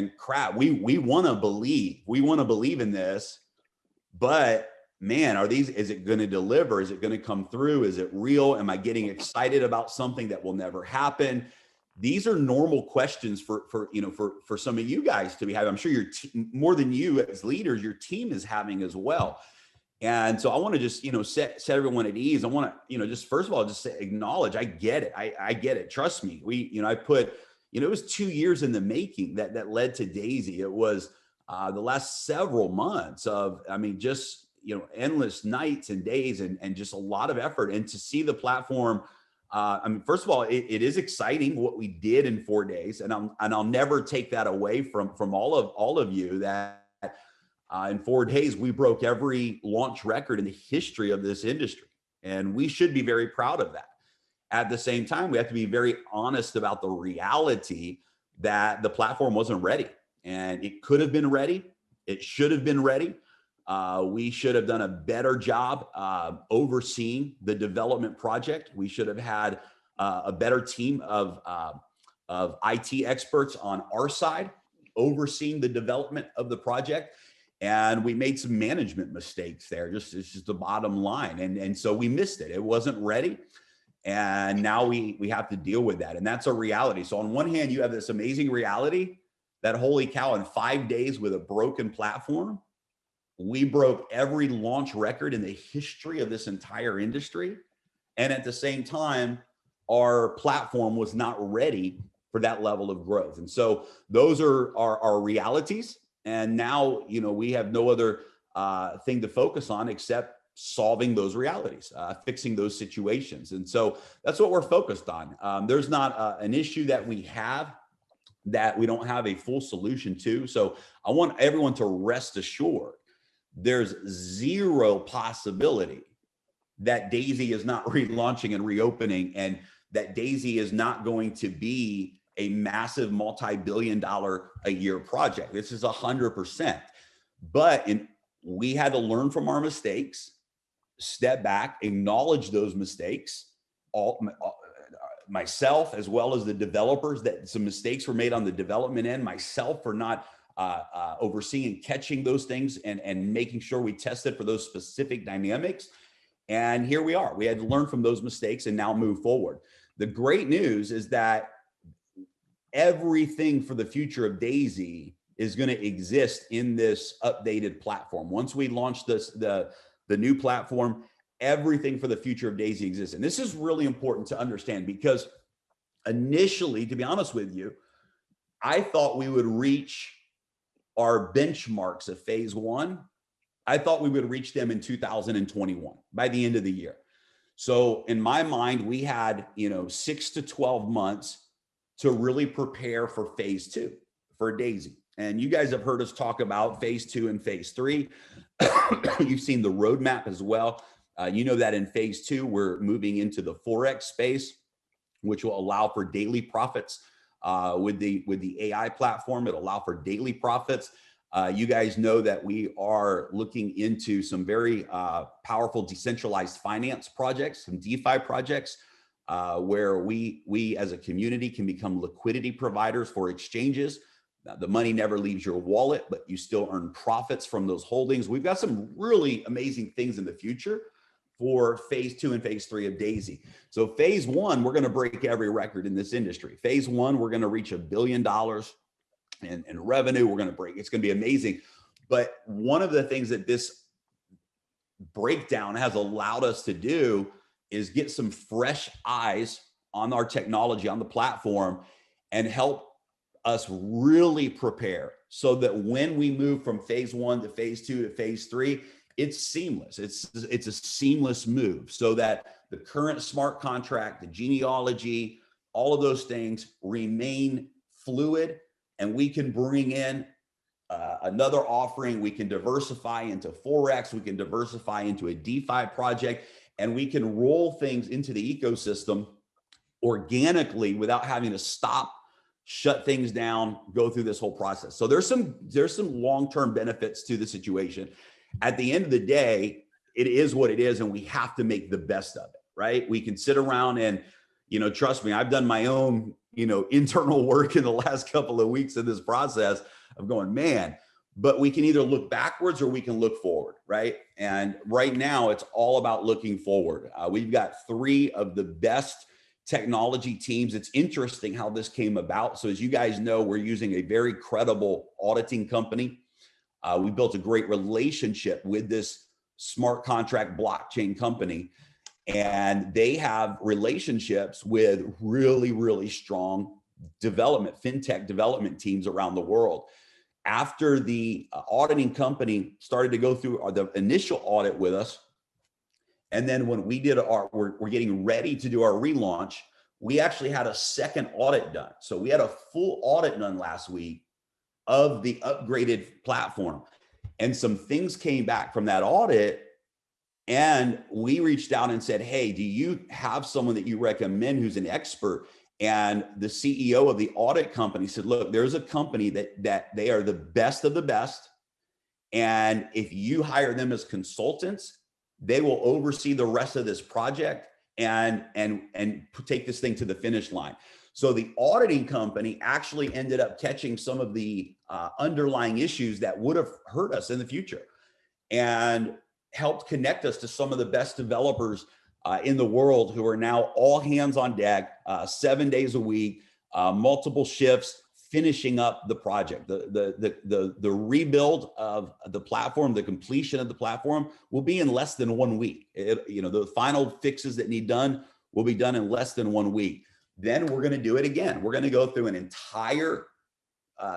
going, crap, we want to believe in this, but man, is it going to deliver? Is it going to come through? Is it real? Am I getting excited about something that will never happen? These are normal questions for some of you guys to be having. I'm sure more than you as leaders, your team is having as well. And so I want to just, set everyone at ease. I want to, just first of all, just acknowledge, I get it. I get it. Trust me. I put, it was 2 years in the making that led to Daisy. It was the last several months of, just, endless nights and days and just a lot of effort. And to see the platform, first of all, it is exciting what we did in 4 days. And I'll never take that away from all of you that in 4 days, we broke every launch record in the history of this industry. And we should be very proud of that. At the same time, we have to be very honest about the reality that the platform wasn't ready. And it could have been ready. It should have been ready. We should have done a better job overseeing the development project. We should have had a better team of IT experts on our side overseeing the development of the project. And we made some management mistakes there. It's just the bottom line. And so we missed it. It wasn't ready. And now we have to deal with that. And that's a reality. So on one hand, you have this amazing reality that, holy cow, in 5 days with a broken platform, we broke every launch record in the history of this entire industry. And at the same time, our platform was not ready for that level of growth. And so those are our realities. And now, we have no other thing to focus on except solving those realities, fixing those situations. And so that's what we're focused on. There's not an issue that we have that we don't have a full solution to. So I want everyone to rest assured there's zero possibility that Daisy is not relaunching and reopening, and that Daisy is not going to be a massive multi-billion-dollar a year project. This is 100%. But we had to learn from our mistakes, step back, acknowledge those mistakes, myself as well as the developers, that some mistakes were made on the development end, myself for not overseeing and catching those things and making sure we tested for those specific dynamics. And here we are. We had to learn from those mistakes and now move forward. The great news is that everything for the future of Daisy is going to exist in this updated platform. Once we launch the new platform, everything for the future of Daisy exists. And this is really important to understand, because initially, to be honest with you, I thought we would reach our benchmarks of phase 1. I thought we would reach them in 2021 by the end of the year. So in my mind, we had 6 to 12 months to really prepare for phase 2 for Daisy. And you guys have heard us talk about phase 2 and phase 3. You've seen the roadmap as well. You know that in phase 2, we're moving into the Forex space, which will allow for daily profits with the AI platform. It'll allow for daily profits. You guys know that we are looking into some very powerful decentralized finance projects, some DeFi projects, where we as a community can become liquidity providers for exchanges. Now, the money never leaves your wallet, but you still earn profits from those holdings. We've got some really amazing things in the future for phase 2 and phase 3 of Daisy. So phase 1, we're going to break every record in this industry. Phase 1, we're going to reach $1 billion in revenue. We're going to break. It's going to be amazing. But one of the things that this breakdown has allowed us to do is get some fresh eyes on our technology, on the platform, and help us really prepare so that when we move from phase 1 to phase 2 to phase 3, it's seamless. It's a seamless move, so that the current smart contract, the genealogy, all of those things remain fluid, and we can bring in another offering. We can diversify into Forex. We can diversify into a DeFi project, and we can roll things into the ecosystem organically without having to stop, shut things down, go through this whole process. So there's some long-term benefits to the situation. At the end of the day, it is what it is, and we have to make the best of it, right? We can sit around and, trust me, I've done my own, internal work in the last couple of weeks of this process of going, man, but we can either look backwards or we can look forward, right? And right now it's all about looking forward. We've got 3 of the best technology teams. It's interesting how this came about. So as you guys know, we're using a very credible auditing company. We built a great relationship with this smart contract blockchain company, and they have relationships with really, really strong fintech development teams around the world. After the auditing company started to go through the initial audit with us, and then when we did we're getting ready to do our relaunch, we actually had a second audit done. So we had a full audit done last week of the upgraded platform. And some things came back from that audit, and we reached out and said, hey, do you have someone that you recommend who's an expert? And the CEO of the audit company said, look, there's a company that they are the best of the best. And if you hire them as consultants, they will oversee the rest of this project and take this thing to the finish line. So the auditing company actually ended up catching some of the underlying issues that would have hurt us in the future, and helped connect us to some of the best developers in the world, who are now all hands on deck, 7 days a week, multiple shifts, finishing up the project. The rebuild of the platform, the completion of the platform will be in less than 1 week. The final fixes that need done will be done in less than 1 week. Then we're going to do it again. We're going to go through an entire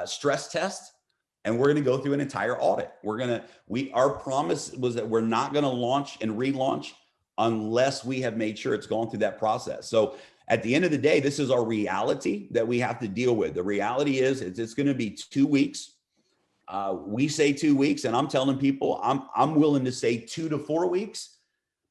stress test, and we're going to go through an entire audit. Our promise was that we're not going to launch and relaunch unless we have made sure it's gone through that process. So at the end of the day, this is our reality that we have to deal with. The reality is it's going to be 2 weeks. We say 2 weeks, and I'm telling people I'm willing to say 2 to 4 weeks,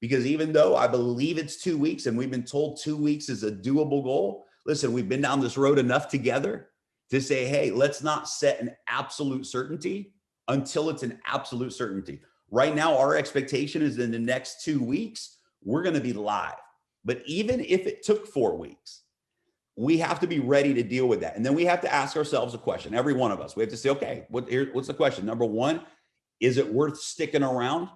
because even though I believe it's 2 weeks and we've been told 2 weeks is a doable goal, listen, we've been down this road enough together to say, hey, let's not set an absolute certainty until it's an absolute certainty. Right now, our expectation is in the next 2 weeks, we're going to be live. But even if it took 4 weeks, we have to be ready to deal with that. And then we have to ask ourselves a question, every one of us. We have to say, okay, what's the question? Number one, is it worth sticking around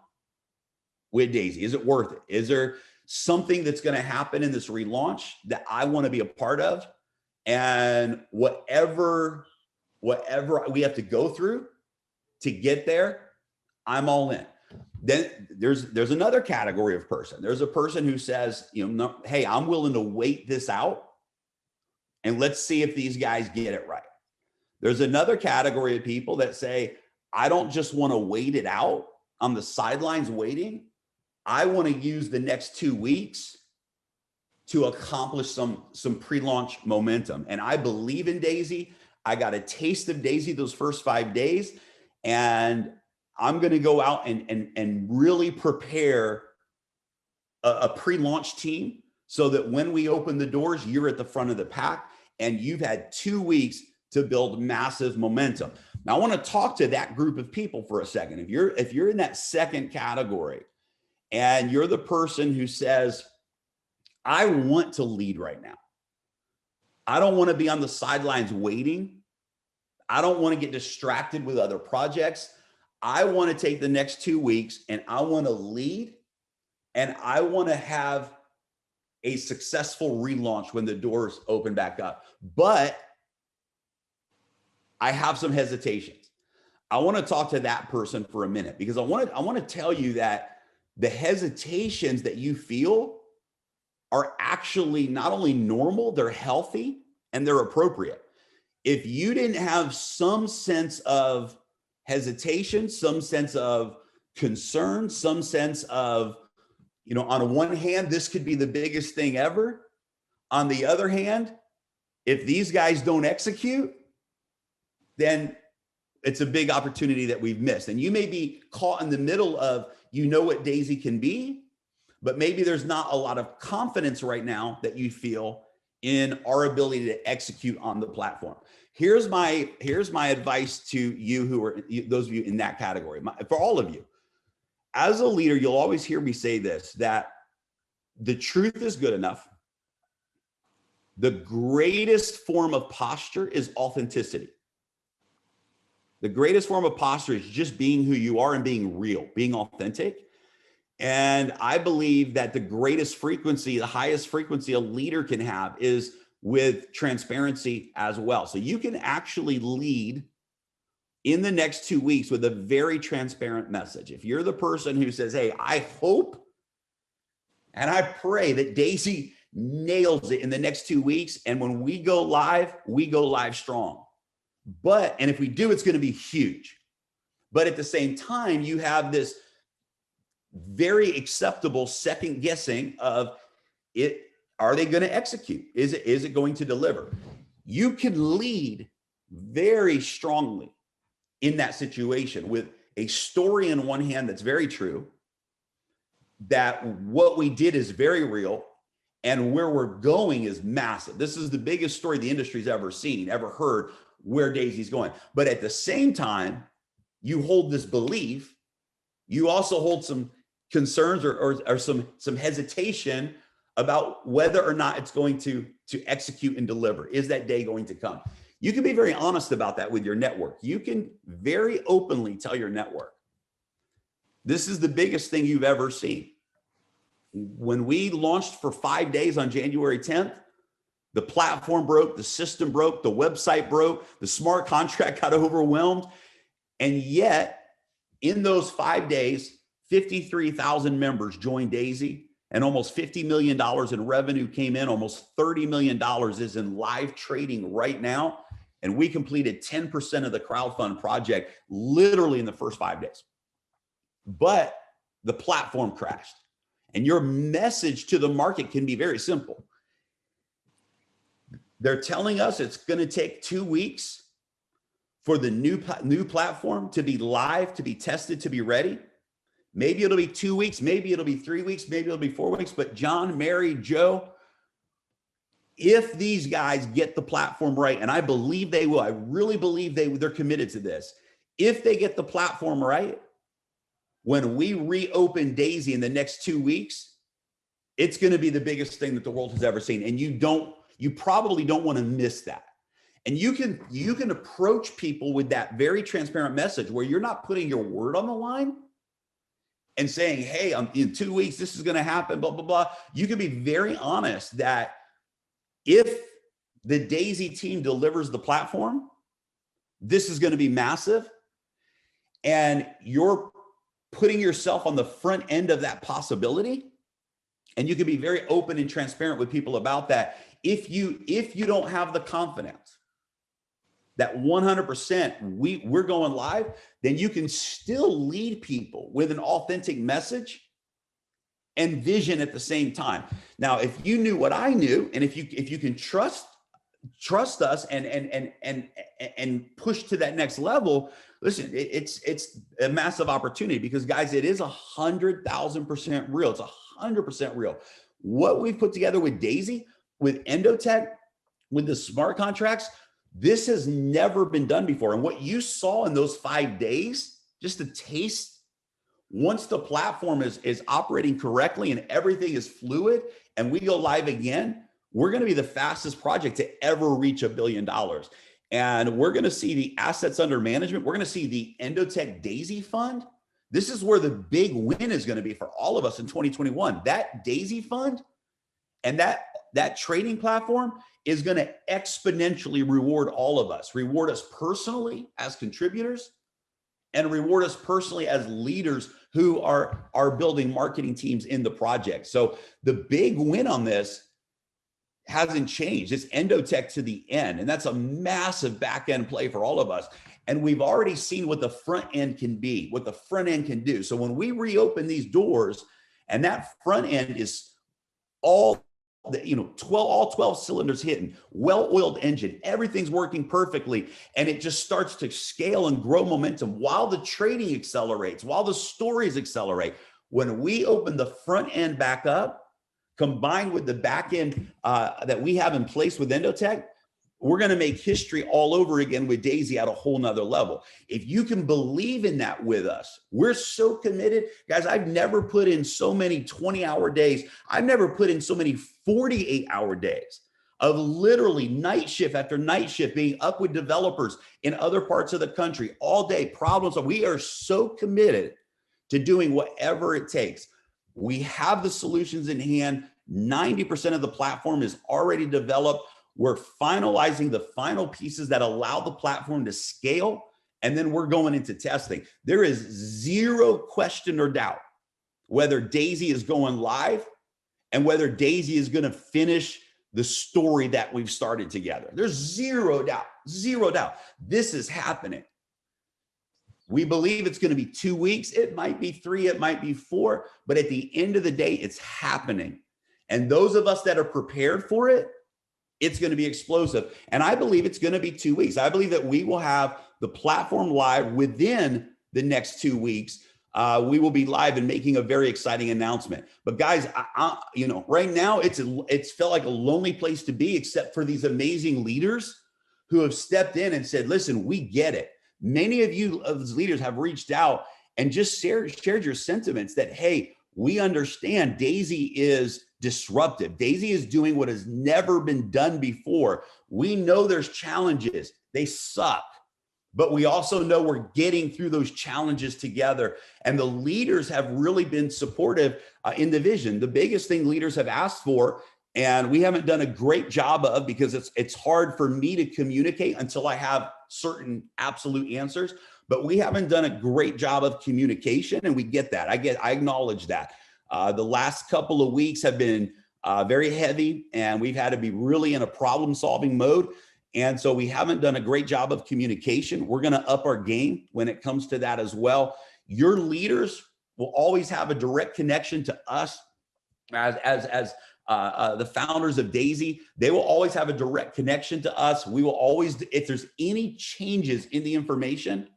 with Daisy? Is it worth it? Is there something that's going to happen in this relaunch that I want to be a part of? And whatever we have to go through to get there, I'm all in. Then there's another category of person. There's a person who says, hey, I'm willing to wait this out, and let's see if these guys get it right. There's another category of people that say, I don't just want to wait it out on the sidelines waiting. I want to use the next 2 weeks to accomplish some pre-launch momentum. And I believe in Daisy. I got a taste of Daisy those first 5 days, and I'm going to go out and really prepare a pre-launch team so that when we open the doors, you're at the front of the pack, and you've had 2 weeks to build massive momentum. Now, I want to talk to that group of people for a second. If you're in that second category, and you're the person who says, I want to lead right now. I don't want to be on the sidelines waiting. I don't want to get distracted with other projects. I want to take the next 2 weeks and I want to lead, and I want to have a successful relaunch when the doors open back up. But I have some hesitations. I want to talk to that person for a minute, because I want to tell you that the hesitations that you feel are actually not only normal, they're healthy and they're appropriate. If you didn't have some sense of hesitation, some sense of concern, some sense of, on one hand, this could be the biggest thing ever. On the other hand, if these guys don't execute, then it's a big opportunity that we've missed. And you may be caught in the middle of, what Daisy can be, but maybe there's not a lot of confidence right now that you feel in our ability to execute on the platform. Here's my advice to you who are those of you in that category. For all of you, as a leader, you'll always hear me say this, that the truth is good enough. The greatest form of posture is authenticity. The greatest form of posture is just being who you are and being real, being authentic. And I believe that the greatest frequency, the highest frequency a leader can have is with transparency as well. So you can actually lead in the next 2 weeks with a very transparent message. If you're the person who says, hey, I hope and I pray that Daisy nails it in the next 2 weeks. And when we go live strong. And if we do, it's going to be huge. But at the same time, you have this very acceptable second guessing of it. Are they going to execute? Is it going to deliver? You can lead very strongly in that situation with a story in one hand that's very true, that what we did is very real, and where we're going is massive. This is the biggest story the industry's ever seen, ever heard, where Daisy's going. But at the same time, you hold this belief, you also hold some concerns or some hesitation about whether or not it's going to execute and deliver. Is that day going to come? You can be very honest about that with your network. You can very openly tell your network, this is the biggest thing you've ever seen. When we launched for 5 days on January 10th, the platform broke, the system broke, the website broke, the smart contract got overwhelmed. And yet, in those 5 days, 53,000 members joined Daisy, and almost $50 million in revenue came in. Almost $30 million is in live trading right now. And we completed 10% of the crowdfund project literally in the first 5 days. But the platform crashed. And your message to the market can be very simple. They're telling us it's going to take 2 weeks for the new platform to be live, to be tested, to be ready. Maybe it'll be 2 weeks, maybe it'll be 3 weeks, maybe it'll be 4 weeks. But John, Mary, Joe, if these guys get the platform right, and I believe they will, I really believe they're committed to this. If they get the platform right, when we reopen Daisy in the next 2 weeks, it's going to be the biggest thing that the world has ever seen. And you probably don't want to miss that. And you can approach people with that very transparent message where you're not putting your word on the line and saying, hey, in 2 weeks, this is going to happen, blah, blah, blah. You can be very honest that if the Daisy team delivers the platform, this is going to be massive. And you're putting yourself on the front end of that possibility. And you can be very open and transparent with people about that. If you don't have the confidence that 100% we're going live, then you can still lead people with an authentic message and vision at the same time. Now, if you knew what I knew, and if you can trust us and push to that next level, listen, it's a massive opportunity because, guys, it is 100,000% real. It's 100% real. What we've put together with Daisy, with Endotech, with the smart contracts, this has never been done before. And what you saw in those 5 days, just a taste, once the platform is operating correctly and everything is fluid and we go live again, we're going to be the fastest project to ever reach $1 billion. And we're going to see the assets under management. We're going to see the Endotech Daisy Fund. This is where the big win is going to be for all of us in 2021. That Daisy Fund and that trading platform is going to exponentially reward all of us, reward us personally as contributors, and reward us personally as leaders who are building marketing teams in the project. So the big win on this hasn't changed. It's Endotech to the end. And that's a massive back end play for all of us. And we've already seen what the front end can be, what the front end can do. So when we reopen these doors and that front end is all 12 cylinders hitting, well-oiled engine, everything's working perfectly. And it just starts to scale and grow momentum while the trading accelerates, while the stories accelerate. When we open the front end back up, combined with the back end that we have in place with Endotech, we're going to make history all over again with Daisy at a whole nother level. If you can believe in that with us, we're so committed. Guys, I've never put in so many 20-hour days. I've never put in so many 48-hour days. of literally night shift after night shift, being up with developers in other parts of the country all day, problems. We are so committed to doing whatever it takes. We have the solutions in hand. 90% of the platform is already developed. We're finalizing the final pieces that allow the platform to scale. And then we're going into testing. There is zero question or doubt whether Daisy is going live and whether Daisy is going to finish the story that we've started together. There's zero doubt, zero doubt. This is happening. We believe it's going to be 2 weeks. It might be 3, it might be 4, but at the end of the day, it's happening. And those of us that are prepared for it, it's going to be explosive. And I believe it's going to be 2 weeks. I believe that we will have the platform live within the next 2 weeks. We will be live and making a very exciting announcement. But guys, right now it's felt like a lonely place to be, except for these amazing leaders who have stepped in and said, listen, we get it. Many of you of these leaders have reached out and just shared your sentiments that, hey, we understand Daisy is disruptive. Daisy is doing what has never been done before. We know there's challenges. They suck. But we also know we're getting through those challenges together. And the leaders have really been supportive in the vision. The biggest thing leaders have asked for, and we haven't done a great job of, because it's hard for me to communicate until I have certain absolute answers, but we haven't done a great job of communication, and we get that. I acknowledge that. The last couple of weeks have been very heavy, and we've had to be really in a problem-solving mode. And so we haven't done a great job of communication. We're going to up our game when it comes to that as well. Your leaders will always have a direct connection to us as the founders of Daisy. They will always have a direct connection to us. We will always, if there's any changes in the information,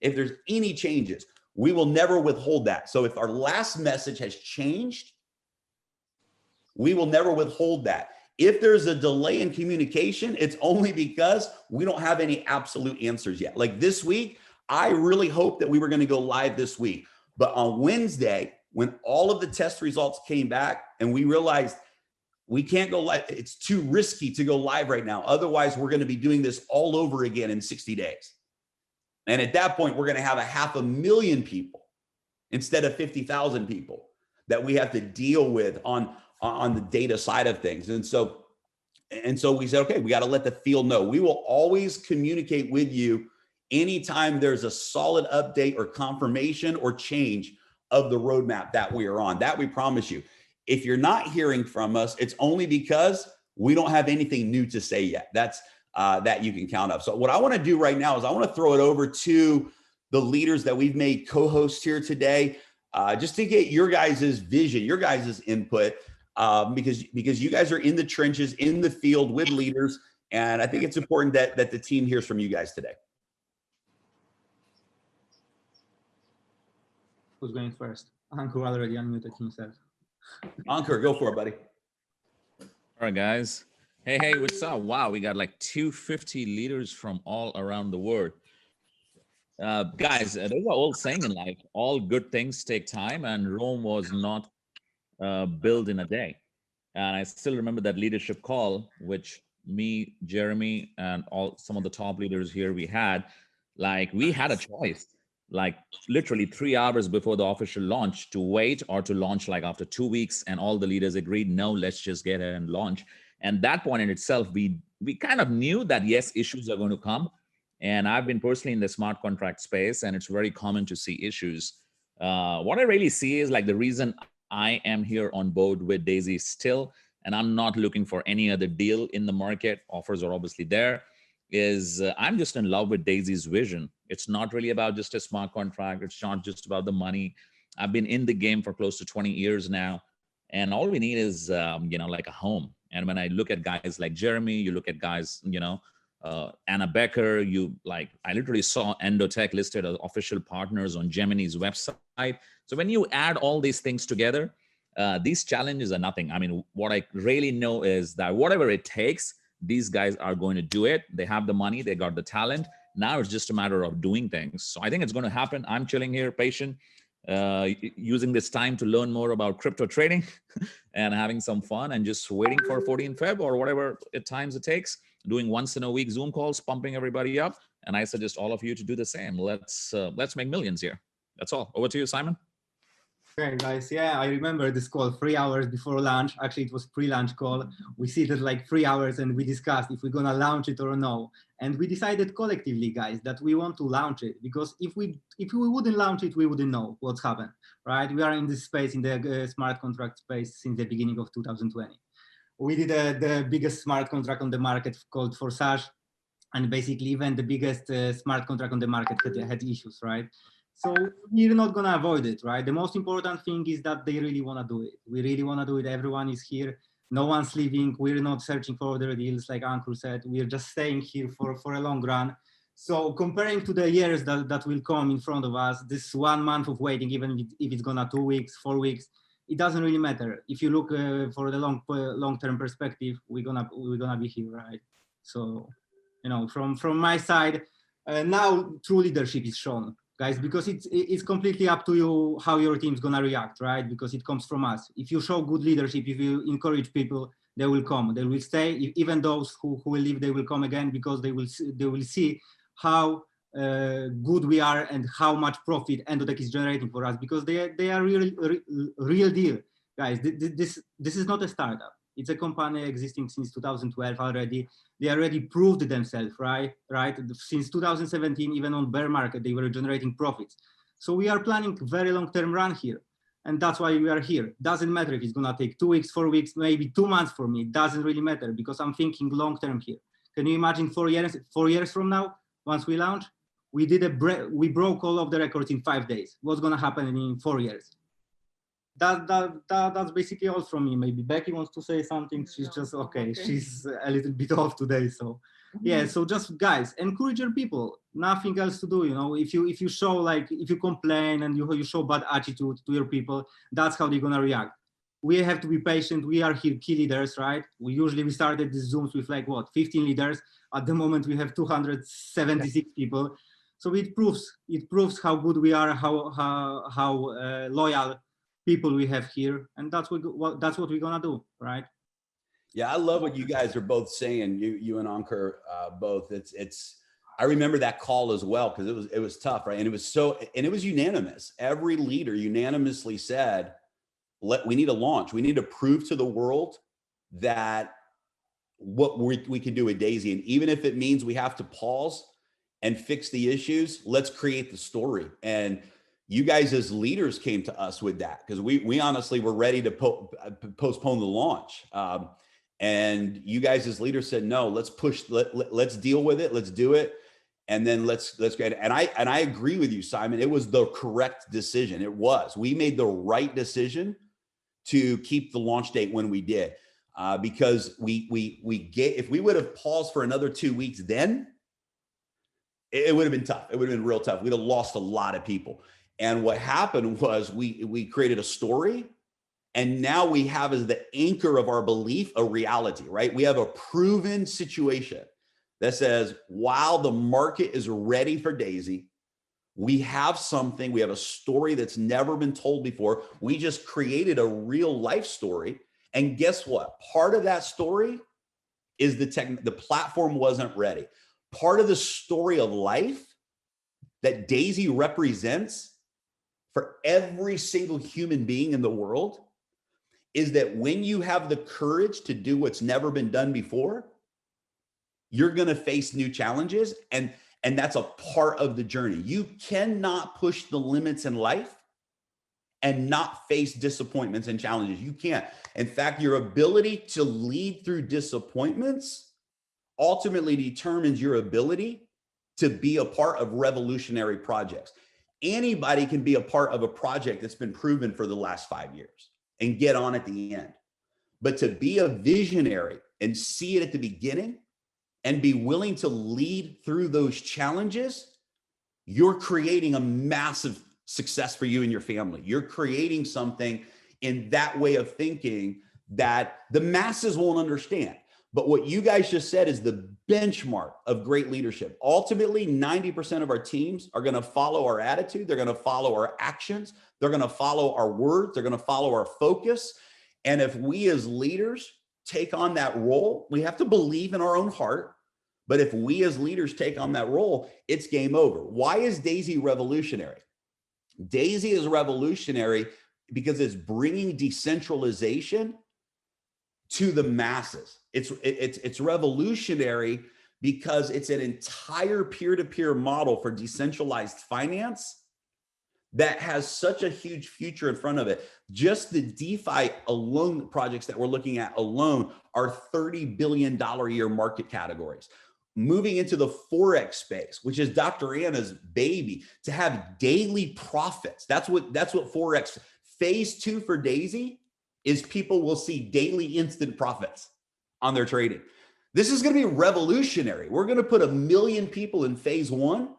if there's any changes, we will never withhold that. So if our last message has changed, we will never withhold that. If there's a delay in communication, it's only because we don't have any absolute answers yet. Like this week, I really hoped that we were going to go live this week. But on Wednesday, when all of the test results came back and we realized we can't go live, it's too risky to go live right now. Otherwise, we're going to be doing this all over again in 60 days. And at that point, we're going to have 500,000 people instead of 50,000 people that we have to deal with on the data side of things. And so we said, okay, we got to let the field know. We will always communicate with you anytime there's a solid update or confirmation or change of the roadmap that we are on. That we promise you. If you're not hearing from us, it's only because we don't have anything new to say yet. That's that you can count up. So what I want to do right now is I want to throw it over to the leaders that we've made co-hosts here today, just to get your guys' vision, your guys' input. Because you guys are in the trenches, in the field with leaders. And I think it's important that the team hears from you guys today. Who's going first? Ankur already unmuted himself. Ankur, go for it, buddy. All right, guys. Hey, what's up? Wow, we got like 250 leaders from all around the world. Guys, there's an old saying in life, all good things take time, and Rome was not built in a day. And I still remember that leadership call, which me, Jeremy, and some of the top leaders here we had a choice, like literally 3 hours before the official launch, to wait or to launch like after 2 weeks. And all the leaders agreed, no, let's just get ahead and launch. And that point in itself, we kind of knew that yes, issues are going to come. And I've been personally in the smart contract space, and it's very common to see issues. What I really see is like the reason I am here on board with Daisy still, and I'm not looking for any other deal in the market. Offers are obviously there. I'm just in love with Daisy's vision. It's not really about just a smart contract. It's not just about the money. I've been in the game for close to 20 years now, and all we need is like a home. And when I look at guys like Jeremy, you look at guys, Anna Becker, I literally saw Endotech listed as official partners on Gemini's website. So when you add all these things together, these challenges are nothing. I mean, what I really know is that whatever it takes, these guys are going to do it. They have the money, they got the talent. Now it's just a matter of doing things. So I think it's going to happen. I'm chilling here, patient. using this time to learn more about crypto trading and having some fun and just waiting for 14 Feb or whatever times it takes, doing once in a week Zoom calls, pumping everybody up. And I suggest all of you to do the same. Let's make millions here. That's all. Over to you, Simon. Okay, guys. Yeah, I remember this call 3 hours before lunch. Actually, it was pre-lunch call. We seated like 3 hours and we discussed if we're gonna launch it or no. And we decided collectively, guys, that we want to launch it because if we wouldn't launch it, we wouldn't know what's happened, right? We are in this space, in the smart contract space since the beginning of 2020. We did the biggest smart contract on the market called Forsage, and basically even the biggest smart contract on the market had issues, right? So we're not gonna avoid it, right? The most important thing is that they really wanna do it. We really wanna do it. Everyone is here. No one's leaving. We're not searching for other deals, like Ankur said. We're just staying here for a long run. So comparing to the years that will come in front of us, this 1 month of waiting, even if it's gonna 2 weeks, 4 weeks, it doesn't really matter. If you look for the long-term perspective, we're gonna be here, right? So, you know, from my side, now true leadership is shown, guys, because it's completely up to you how your team's gonna react, right? Because it comes from us. If you show good leadership, if you encourage people, they will come, they will stay. Even those who will leave, they will come again because they will see how good we are and how much profit Endotech is generating for us, because they are real deal, guys. This is not a startup. It's a company existing since 2012 already. They already proved themselves, right? Since 2017, even on bear market, they were generating profits. So we are planning very long-term run here. And that's why we are here. Doesn't matter if it's gonna take 2 weeks, 4 weeks, maybe 2 months for me. It doesn't really matter because I'm thinking long-term here. Can you imagine 4 years from now, once we launch? We broke all of the records in 5 days. What's gonna happen in 4 years? That's basically all from me. Maybe Becky wants to say something. She's just okay. She's a little bit off today, so yeah. So just guys, encourage your people. Nothing else to do. You know, if you show, like, if you complain and you show bad attitude to your people, that's how they're gonna react. We have to be patient. We are here key leaders, right? We started these Zooms with like what, 15 leaders. At the moment we have 276 people. So it proves how good we are, how loyal people we have here, and that's what we're gonna do, right? Yeah, I love what you guys are both saying. You and Ankur both. I remember that call as well because it was tough, right? And it was unanimous. Every leader unanimously said, we need a launch. We need to prove to the world that what we can do with Daisy, and even if it means we have to pause and fix the issues, let's create the story. And you guys as leaders came to us with that because we honestly were ready to postpone the launch. And you guys as leaders said, no, let's push, let's deal with it. Let's do it. And then let's get it. And I agree with you, Simon. It was the correct decision. It was. We made the right decision to keep the launch date when we did, because if we would have paused for another 2 weeks, then it would have been tough. It would have been real tough. We'd have lost a lot of people. And what happened was we created a story, and now we have as the anchor of our belief a reality, right? We have a proven situation that says, while the market is ready for Daisy, we have something, we have a story that's never been told before. We just created a real life story. And guess what? Part of that story is the platform wasn't ready. Part of the story of life that Daisy represents for every single human being in the world is that when you have the courage to do what's never been done before, you're going to face new challenges. And that's a part of the journey. You cannot push the limits in life and not face disappointments and challenges. You can't. In fact, your ability to lead through disappointments ultimately determines your ability to be a part of revolutionary projects. Anybody can be a part of a project that's been proven for the last 5 years and get on at the end. But to be a visionary and see it at the beginning and be willing to lead through those challenges, you're creating a massive success for you and your family. You're creating something in that way of thinking that the masses won't understand. But what you guys just said is the benchmark of great leadership. Ultimately, 90% of our teams are going to follow our attitude. They're going to follow our actions. They're going to follow our words. They're going to follow our focus. And if we as leaders take on that role, we have to believe in our own heart. But if we as leaders take on that role, it's game over. Why is Daisy revolutionary? Daisy is revolutionary because it's bringing decentralization to the masses. It's revolutionary because it's an entire peer-to-peer model for decentralized finance that has such a huge future in front of it. Just the DeFi alone projects that we're looking at alone are $30 billion a year market categories. Moving into the Forex space, which is Dr. Anna's baby, to have daily profits. That's what Forex. Phase 2 for Daisy is people will see daily instant profits on their trading. This is going to be revolutionary. We're going to put 1 million people in phase 1,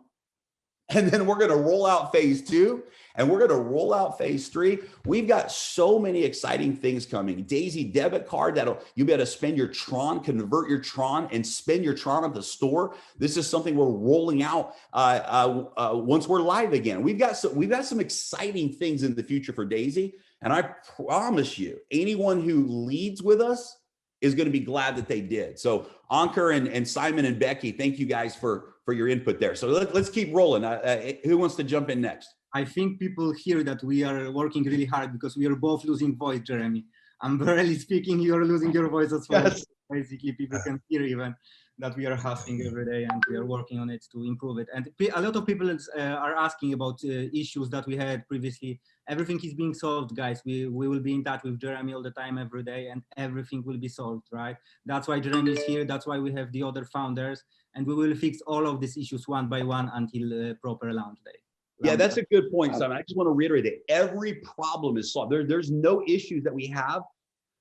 and then we're going to roll out phase 2, and we're going to roll out phase 3. We've got so many exciting things coming. Daisy debit card that'll you'll be able to spend your Tron, convert your Tron, and spend your Tron at the store. This is something we're rolling out once we're live again. We've got some exciting things in the future for Daisy, and I promise you, anyone who leads with us is going to be glad that they did. So Ankur and Simon and Becky, thank you guys for your input there. So let's keep rolling. Who wants to jump in next? I think people hear that we are working really hard because we are both losing voice, Jeremy. I'm barely speaking, you're losing your voice as well. Yes. Basically, people can hear even that we are hustling every day and we are working on it to improve it. And a lot of people are asking about issues that we had previously. Everything is being solved, guys. We will be in touch with Jeremy all the time, every day, and everything will be solved, right? That's why Jeremy is here. That's why we have the other founders, and we will fix all of these issues one by one until proper launch day. Yeah, that's a good point, Simon. I just want to reiterate that every problem is solved. There's no issues that we have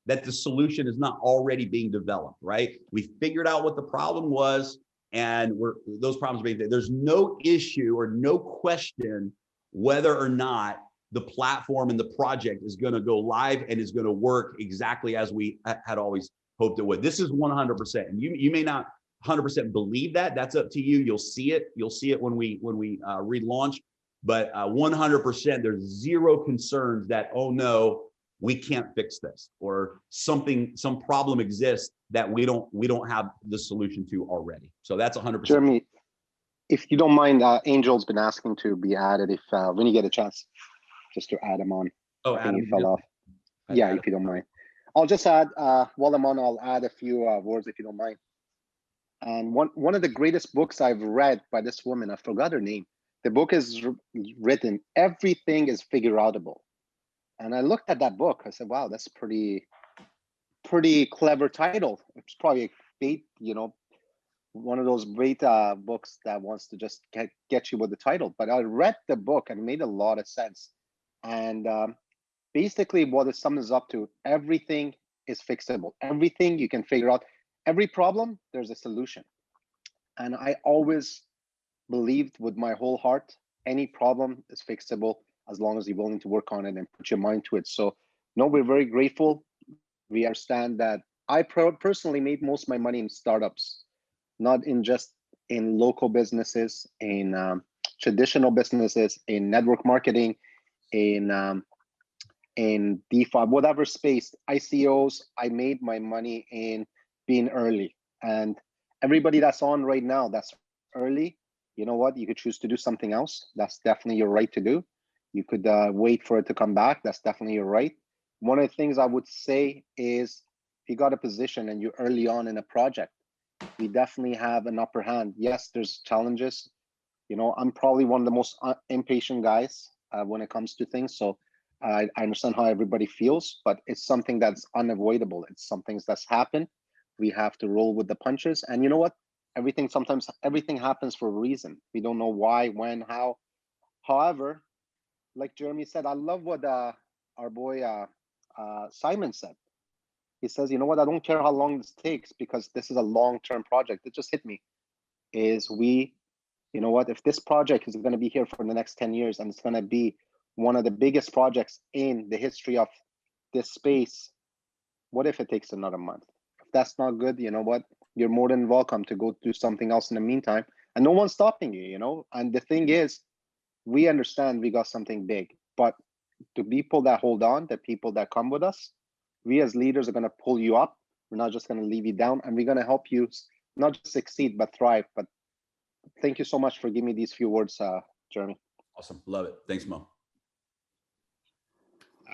that the solution is not already being developed, right? We figured out what the problem was, and those problems are being, there's no issue or no question whether or not the platform and the project is going to go live and is going to work exactly as we had always hoped it would. This is 100%. And you may not 100% believe that. That's up to you. You'll see it. You'll see it when we relaunch. But 100%, there's zero concerns that, oh no, we can't fix this, or some problem exists that we don't have the solution to already. So that's 100%. Jeremy, if you don't mind, Angel's been asking to be added if when you get a chance, just to add him on. Oh, I think Adam, he fell off. Yeah, if you don't mind. I'll just add, while I'm on, I'll add a few words if you don't mind. And one of the greatest books I've read by this woman, I forgot her name. The book is written, Everything is Figure Outable. And I looked at that book. I said, wow, that's pretty clever title. It's probably a bait, one of those great books that wants to just get you with the title. But I read the book and it made a lot of sense. And basically what it sums up to, everything is fixable. Everything you can figure out. Every problem, there's a solution. And I always believed with my whole heart, any problem is fixable as long as you're willing to work on it and put your mind to it. So no, we're very grateful. We understand that I personally made most of my money in startups, not in just in local businesses, in traditional businesses, in network marketing, in DeFi, whatever space, ICOs. I made my money in being early. And everybody that's on right now that's early, you know what? You could choose to do something else. That's definitely your right to do. You could wait for it to come back. That's definitely your right. One of the things I would say is if you got a position and you're early on in a project, we definitely have an upper hand. Yes, there's challenges. I'm probably one of the most impatient guys when it comes to things. So I understand how everybody feels, but it's something that's unavoidable. It's something that's happened. We have to roll with the punches. And you know what? Sometimes everything happens for a reason. We don't know why, when, how. However, like Jeremy said, I love what our boy Simon said. He says, you know what? I don't care how long this takes because this is a long-term project. It just hit me. You know what? If this project is going to be here for the next 10 years and it's going to be one of the biggest projects in the history of this space, what if it takes another month? If that's not good, you know what? You're more than welcome to go do something else in the meantime. And no one's stopping you, you know? And the thing is, we understand we got something big, but the people that hold on, the people that come with us, we as leaders are going to pull you up. We're not just going to leave you down, and we're going to help you not just succeed, but thrive. But thank you so much for giving me these few words, Jeremy. Awesome. Love it. Thanks, Mo.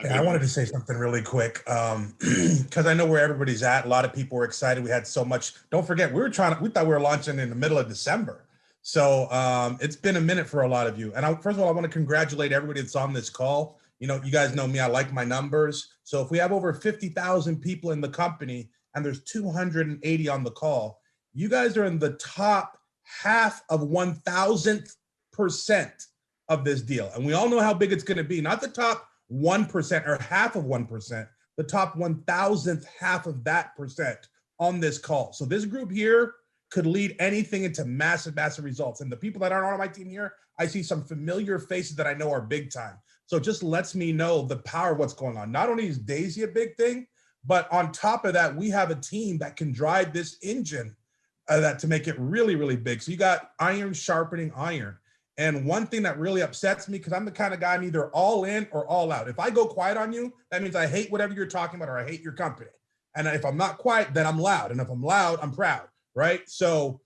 Yeah, I wanted to say something really quick because I know where everybody's at. A lot of people were excited. We had so much. Don't forget, we thought we were launching in the middle of December. So it's been a minute for a lot of you. And first of all, I want to congratulate everybody that's on this call. You know, you guys know me, I like my numbers. So if we have over 50,000 people in the company and there's 280 on the call, you guys are in the top half of 1,000% of this deal. And we all know how big it's going to be. Not the top 1% or half of 1%, the top 1,000th half of that percent on this call. So this group here could lead anything into massive, massive results. And the people that aren't on my team here, I see some familiar faces that I know are big time. So it just lets me know the power of what's going on. Not only is Daisy a big thing, but on top of that, we have a team that can drive this engine that to make it really, really big. So you got iron sharpening iron. And one thing that really upsets me, because I'm the kind of guy I'm either all in or all out. If I go quiet on you, that means I hate whatever you're talking about or I hate your company. And if I'm not quiet, then I'm loud. And if I'm loud, I'm proud, right? So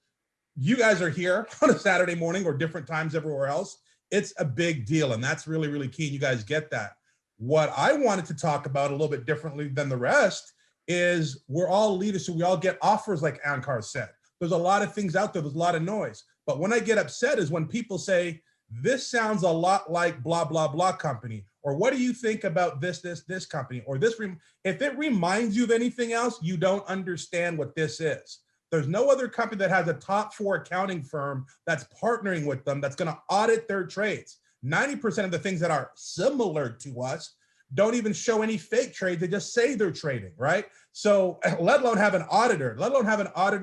you guys are here on a Saturday morning or different times everywhere else. It's a big deal. And that's really, really key. You guys get that. What I wanted to talk about a little bit differently than the rest is we're all leaders. So we all get offers like Ankar said. There's a lot of things out there. There's a lot of noise. But when I get upset is when people say, this sounds a lot like blah, blah, blah company. Or what do you think about this company? Or this, if it reminds you of anything else, you don't understand what this is. There's no other company that has a top 4 accounting firm that's partnering with them that's going to audit their trades. 90% of the things that are similar to us don't even show any fake trades. They just say they're trading, right? So let alone have an auditor,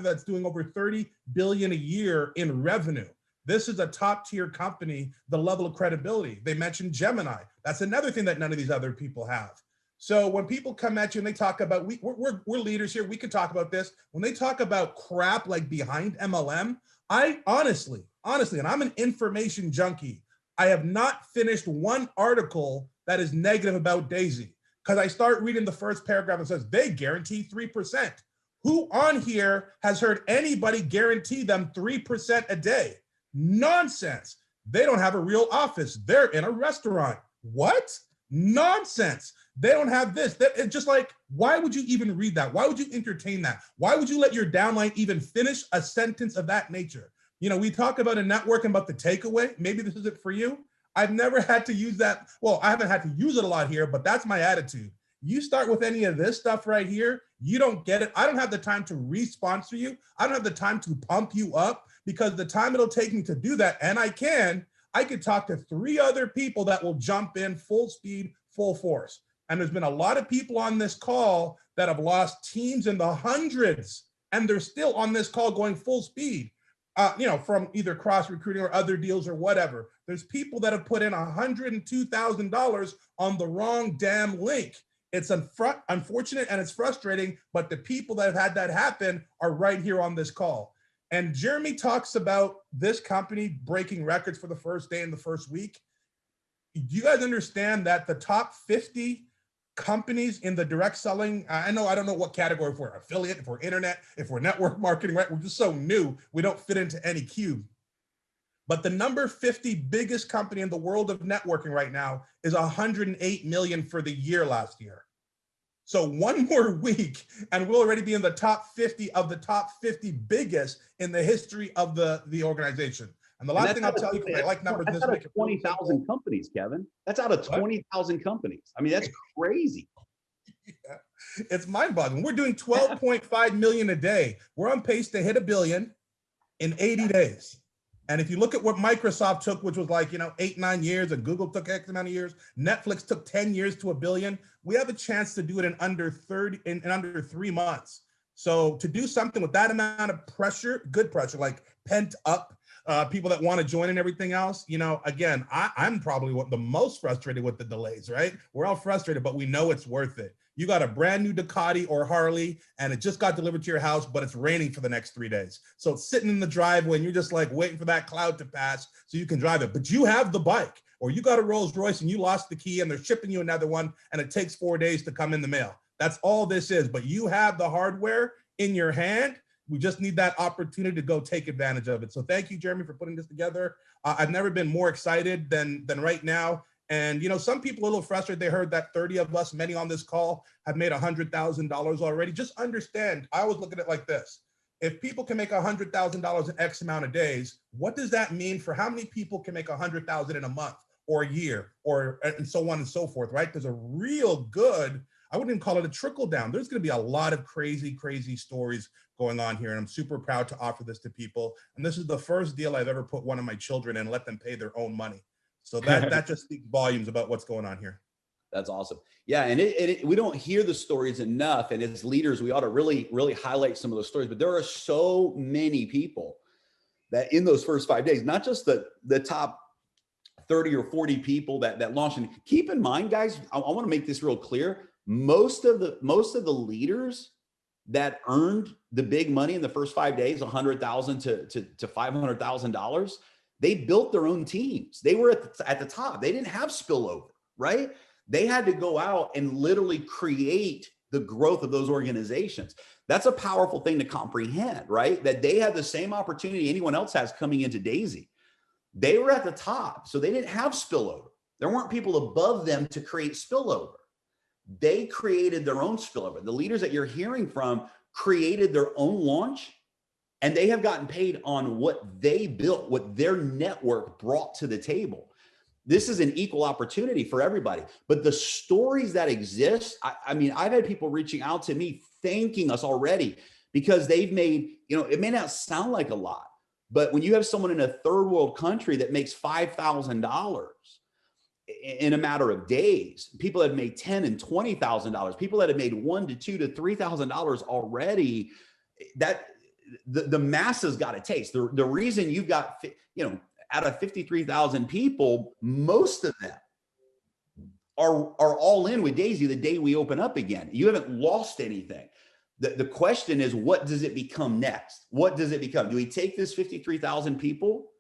that's doing over 30 billion a year in revenue. This is a top tier company, the level of credibility. They mentioned Gemini. That's another thing that none of these other people have. So when people come at you and they talk about, we're leaders here, we can talk about this. When they talk about crap like behind MLM, I honestly, and I'm an information junkie, I have not finished one article that is negative about Daisy, because I start reading the first paragraph and says they guarantee 3%. Who on here has heard anybody guarantee them 3% a day? Nonsense. They don't have a real office. They're in a restaurant. What? Nonsense. They don't have this. It's just like, why would you even read that? Why would you entertain that? Why would you let your downline even finish a sentence of that nature? You know, we talk about a network and about the takeaway. Maybe this isn't for you. I've never had to use that. Well, I haven't had to use it a lot here, but that's my attitude. You start with any of this stuff right here, you don't get it. I don't have the time to re-sponsor you. I don't have the time to pump you up, because the time it'll take me to do that, and I could talk to 3 other people that will jump in full speed, full force. And there's been a lot of people on this call that have lost teams in the hundreds, and they're still on this call going full speed. You know, from either cross recruiting or other deals or whatever. There's people that have put in $102,000 on the wrong damn link. It's unfortunate and it's frustrating, but the people that have had that happen are right here on this call. And Jeremy talks about this company breaking records for the first day in the first week. Do you guys understand that the top 50 companies in the direct selling, I don't know what category, if we're affiliate, if we're internet, if we're network marketing, right? We're just so new, we don't fit into any cube. But the number 50 biggest company in the world of networking right now is 108 million for the year last year. So one more week and we'll already be in the top 50 of the top 50 biggest in the history of the organization. And the last thing I'll tell you, because I like numbers. That's out of 20,000 companies, Kevin. That's out of 20,000 companies. I mean, that's crazy. Yeah. It's mind-boggling. We're doing 12.5 million a day. We're on pace to hit $1 billion in 80 days. And if you look at what Microsoft took, which was like, 8-9 years, and Google took X amount of years, Netflix took 10 years to $1 billion, we have a chance to do it in under 3 months. So to do something with that amount of pressure, good pressure, like pent up people that want to join and everything else. You know, again, I'm probably the most frustrated with the delays, right? We're all frustrated, but we know it's worth it. You got a brand new Ducati or Harley and it just got delivered to your house, but it's raining for the next 3 days. So it's sitting in the driveway and you're just like waiting for that cloud to pass so you can drive it. But you have the bike, or you got a Rolls Royce and you lost the key and they're shipping you another one and it takes 4 days to come in the mail. That's all this is. But you have the hardware in your hand. We just need that opportunity to go take advantage of it. So thank you, Jeremy, for putting this together. I've never been more excited than right now. And, you know, some people are a little frustrated. They heard that 30 of us, many on this call, have made $100,000 already. Just understand, I always look at it like this. If people can make $100,000 in X amount of days, what does that mean for how many people can make $100,000 in a month or a year or and so on and so forth, right? There's a real good, I wouldn't even call it a trickle down. There's going to be a lot of crazy, crazy stories going on here. And I'm super proud to offer this to people. And this is the first deal I've ever put one of my children in and let them pay their own money. So that just speaks volumes about what's going on here. That's awesome. Yeah. And we don't hear the stories enough. And as leaders, we ought to really, really highlight some of those stories. But there are so many people that in those first 5 days, not just the top 30 or 40 people that launched. And keep in mind, guys, I want to make this real clear. Most of the leaders that earned the big money in the first 5 days, $100,000 to $500,000, they built their own teams. They were at the top. They didn't have spillover, right? They had to go out and literally create the growth of those organizations. That's a powerful thing to comprehend, right? That they had the same opportunity anyone else has coming into Daisy. They were at the top, so they didn't have spillover. There weren't people above them to create spillover. They created their own spillover. The leaders that you're hearing from created their own launch, and they have gotten paid on what they built, what their network brought to the table. This is an equal opportunity for everybody. But the stories that exist, I mean, I've had people reaching out to me thanking us already because they've made, you know, it may not sound like a lot, but when you have someone in a third world country that makes $5,000 in a matter of days, people that have made $10,000 and $20,000, people that have made $1,000 to $2,000 to $3,000 already, that the masses got a taste. The reason you've got, you know, out of 53,000 people, most of them are all in with Daisy the day we open up again. You haven't lost anything. The question is, what does it become next? What does it become? Do we take this 53,000 people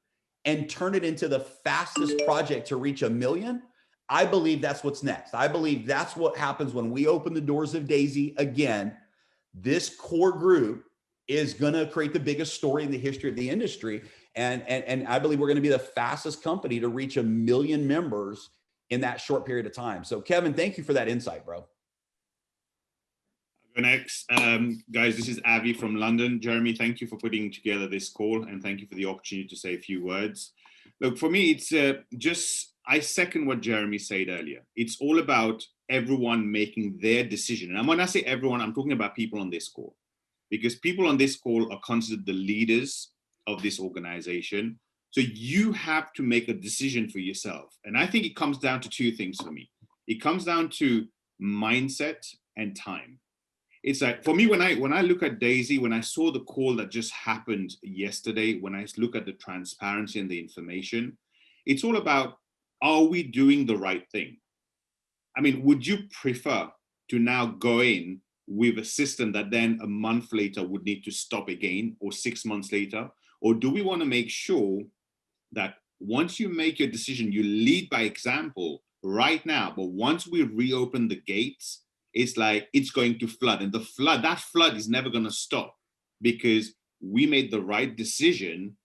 and turn it into the fastest project to reach 1 million? I believe that's what's next. I believe that's what happens when we open the doors of Daisy again. This core group is going to create the biggest story in the history of the industry. And I believe we're going to be the fastest company to reach 1 million members in that short period of time. So Kevin, thank you for that insight, bro. I'll go next. Guys, this is Avi from London. Jeremy, thank you for putting together this call and thank you for the opportunity to say a few words. Look, for me, it's I second what Jeremy said earlier. It's all about everyone making their decision. And when I say everyone, I'm talking about people on this call, because people on this call are considered the leaders of this organization. So you have to make a decision for yourself. And I think it comes down to two things for me. It comes down to mindset and time. It's like, for me, when I look at Daisy, when I saw the call that just happened yesterday, when I look at the transparency and the information, it's all about, are we doing the right thing? I mean, would you prefer to now go in with a system that then a month later would need to stop again, or 6 months later? Or do we want to make sure that once you make your decision, you lead by example right now, but once we reopen the gates, it's like it's going to flood, and that flood is never going to stop because we made the right decision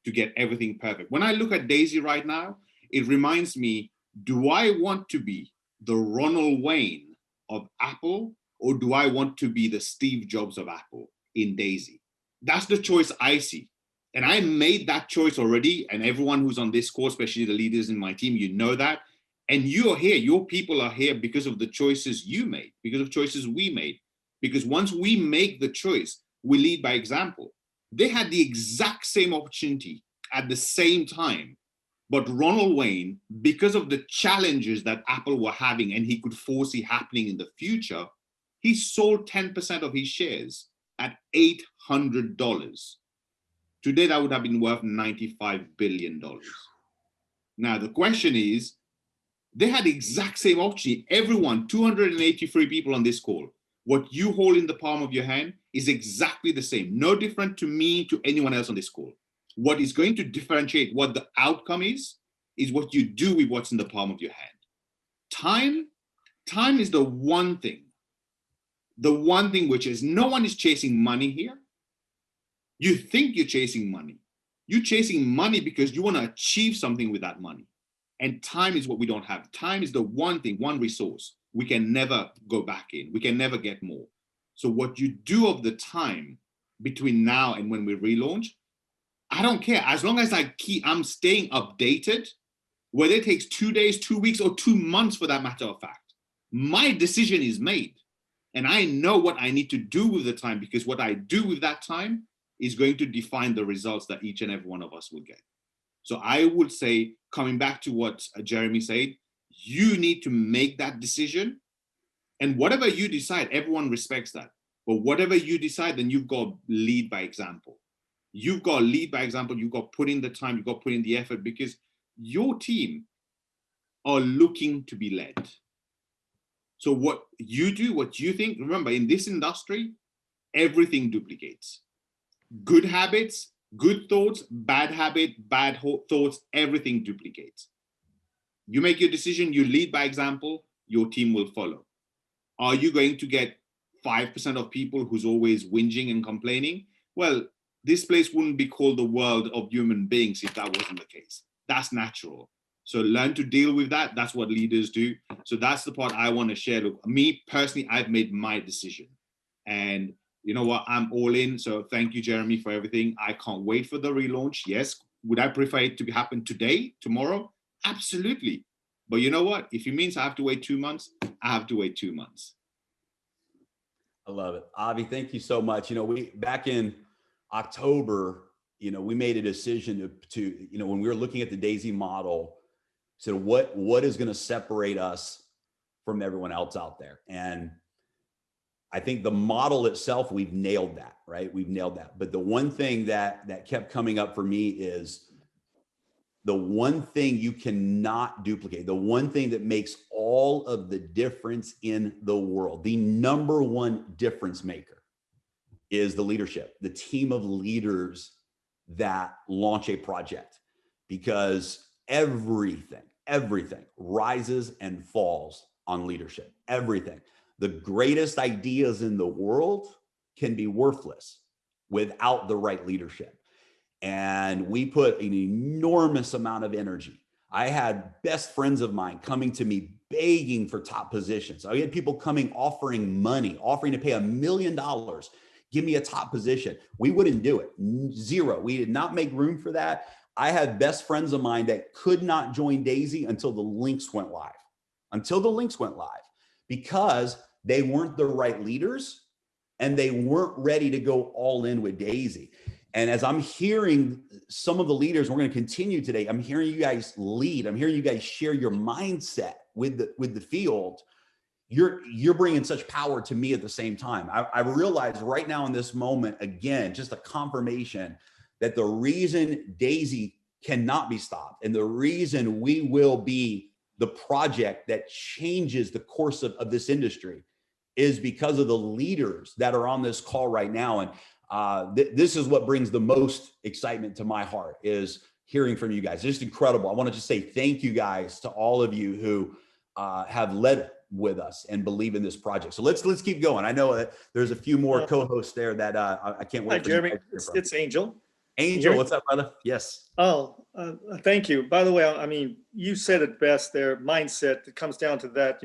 to get everything perfect. When I look at Daisy right now, it reminds me, do I want to be the Ronald Wayne of Apple, or do I want to be the Steve Jobs of Apple in Daisy? That's the choice I see. And I made that choice already. And everyone who's on this call, especially the leaders in my team, you know that. And you are here, your people are here because of the choices you made, because of choices we made. Because once we make the choice, we lead by example. They had the exact same opportunity at the same time. But Ronald Wayne, because of the challenges that Apple were having and he could foresee happening in the future, he sold 10% of his shares at $800 to Today, that would have been worth $95 billion. Now, the question is, they had the exact same opportunity. Everyone, 283 people on this call, what you hold in the palm of your hand is exactly the same. No different to me, to anyone else on this call. What is going to differentiate what the outcome is what you do with what's in the palm of your hand. Time is the one thing which is, no one is chasing money here. You think you're chasing money. You're chasing money because you want to achieve something with that money. And time is what we don't have. Time is the one thing, one resource we can never go back in. We can never get more. So what you do of the time between now and when we relaunch, I don't care. As long as I'm staying updated, whether it takes 2 days, 2 weeks, or 2 months for that matter of fact, my decision is made. And I know what I need to do with the time, because what I do with that time is going to define the results that each and every one of us will get. So I would say, coming back to what Jeremy said, you need to make that decision. And whatever you decide, everyone respects that. But whatever you decide, then you've got to lead by example. You've got to lead by example. You've got to put in the time. You've got to put in the effort, because your team are looking to be led. So what you do, what you think, remember, in this industry, everything duplicates. Good habits, good thoughts, bad habit, bad thoughts, everything duplicates. You make your decision, you lead by example, your team will follow. Are you going to get 5% of people who's always whinging and complaining? Well, this place wouldn't be called the world of human beings if that wasn't the case. That's natural. So learn to deal with that. That's what leaders do. So that's the part I want to share. Look, me personally, I've made my decision. And you know what? I'm all in. So thank you, Jeremy, for everything. I can't wait for the relaunch. Yes. Would I prefer it to happen today, tomorrow? Absolutely. But you know what? If it means I have to wait 2 months, I have to wait 2 months. I love it. Avi, thank you so much. We back in October, we made a decision to when we were looking at the Daisy model, said what is going to separate us from everyone else out there. And I think the model itself, we've nailed that, right? We've nailed that. But the one thing that kept coming up for me is the one thing you cannot duplicate, the one thing that makes all of the difference in the world, the number one difference maker, is the leadership, the team of leaders that launch a project. Because everything rises and falls on leadership. Everything. The greatest ideas in the world can be worthless without the right leadership. And we put an enormous amount of energy. I had best friends of mine coming to me begging for top positions. I had people coming offering money, offering to pay $1 million. Give me a top position. We wouldn't do it. Zero. We did not make room for that. I had best friends of mine that could not join Daisy until the links went live. Because they weren't the right leaders and they weren't ready to go all in with Daisy. And as I'm hearing some of the leaders, we're going to continue today, I'm hearing you guys lead. I'm hearing you guys share your mindset with the field. You're bringing such power to me at the same time. I realize right now in this moment, again, just a confirmation that the reason Daisy cannot be stopped and the reason we will be the project that changes the course of this industry is because of the leaders that are on this call right now. And this is what brings the most excitement to my heart, is hearing from you guys. Just incredible. I want to just say thank you guys to all of you who have led with us and believe in this project. So let's keep going. I know that there's a few more co-hosts there that I can't wait. Hi, Jeremy. It's Angel. Angel, what's up, brother? Yes. Oh, thank you. By the way, I mean, you said it best there. Mindset, it comes down to that.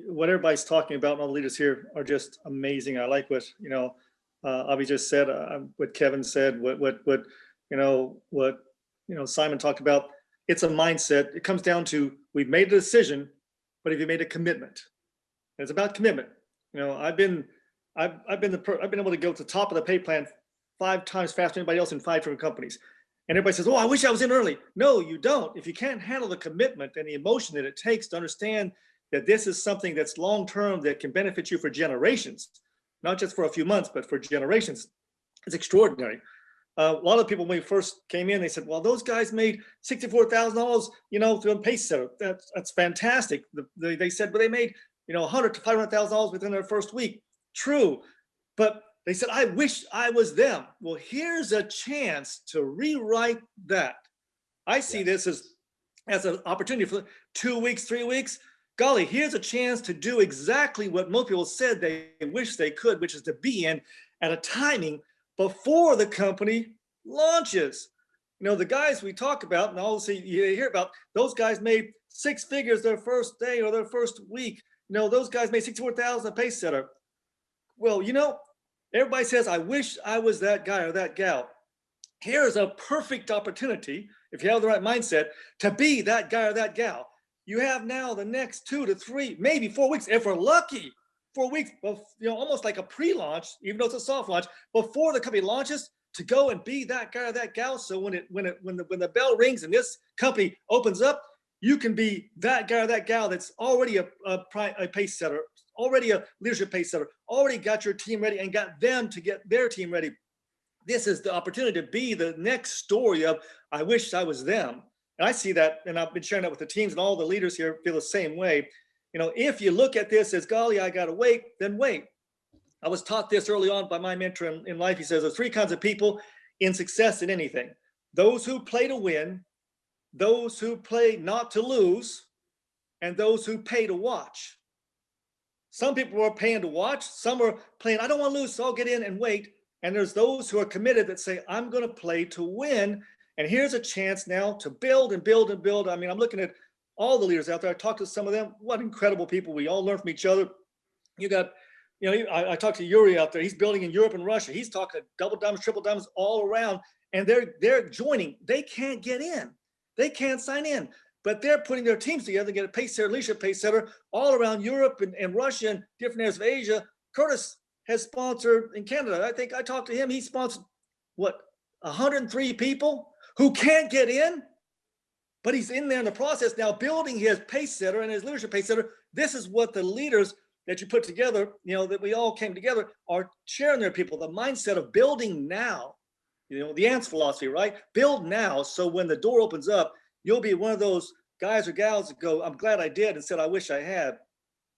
What everybody's talking about, and all the leaders here are just amazing. I like what, Avi just said, what Kevin said, what Simon talked about. It's a mindset. It comes down to, we've made a decision, but have you made a commitment? And it's about commitment. I've been able to go to the top of the pay plan 5 times faster than anybody else in 5 different companies. And everybody says, oh, I wish I was in early. No, you don't. If you can't handle the commitment and the emotion that it takes to understand that this is something that's long-term that can benefit you for generations, not just for a few months, but for generations. It's extraordinary. A lot of people, when we first came in, they said, well, those guys made $64,000, you know, through a pace setter. That's fantastic. They said, but they made, you know, $100,000 to $500,000 within their first week. True. But they said, I wish I was them. Well, here's a chance to rewrite that. I see this as an opportunity for 2 weeks, 3 weeks. Golly, here's a chance to do exactly what most people said they wish they could, which is to be in at a timing before the company launches. You know, the guys we talk about, and all you hear about, those guys made 6 figures their first day or their first week. You know, those guys made $64,000 a pace setter. Well, you know, everybody says, I wish I was that guy or that gal. Here's a perfect opportunity, if you have the right mindset, to be that guy or that gal. You have now the next 2 to 3, maybe 4 weeks, if we're lucky, 4 weeks, you know, almost like a pre-launch, even though it's a soft launch, before the company launches, to go and be that guy or that gal. So when the bell rings and this company opens up, you can be that guy or that gal that's already a pace setter, already a leadership pace setter, already got your team ready and got them to get their team ready. This is the opportunity to be the next story of, I wish I was them. And I see that, and I've been sharing that with the teams, and all the leaders here feel the same way. You know, if you look at this as, golly, I got to wait, then wait. I was taught this early on by my mentor in life. He says there's 3 kinds of people in success in anything: those who play to win, those who play not to lose, and those who pay to watch. Some people are paying to watch. Some are playing, I don't want to lose, so I'll get in and wait. And there's those who are committed that say, I'm going to play to win. And here's a chance now to build and build and build. I mean, I'm looking at all the leaders out there. I talked to some of them. What incredible people. We all learn from each other. You got, you know, I talked to Yuri out there. He's building in Europe and Russia. He's talking double diamonds, triple diamonds all around. And they're joining. They can't get in. They can't sign in. But they're putting their teams together to get a pace setter, leadership pace setter all around Europe and Russia and different areas of Asia. Curtis has sponsored in Canada. I think I talked to him. He sponsored, what, 103 people who can't get in, but he's in there in the process now building his pace setter and his leadership pace setter. This is what the leaders that you put together, you know, that we all came together, are sharing their people, the mindset of building now, you know, the ants philosophy, right? Build now, so when the door opens up, you'll be one of those guys or gals that go, I'm glad I did, instead I wish I had.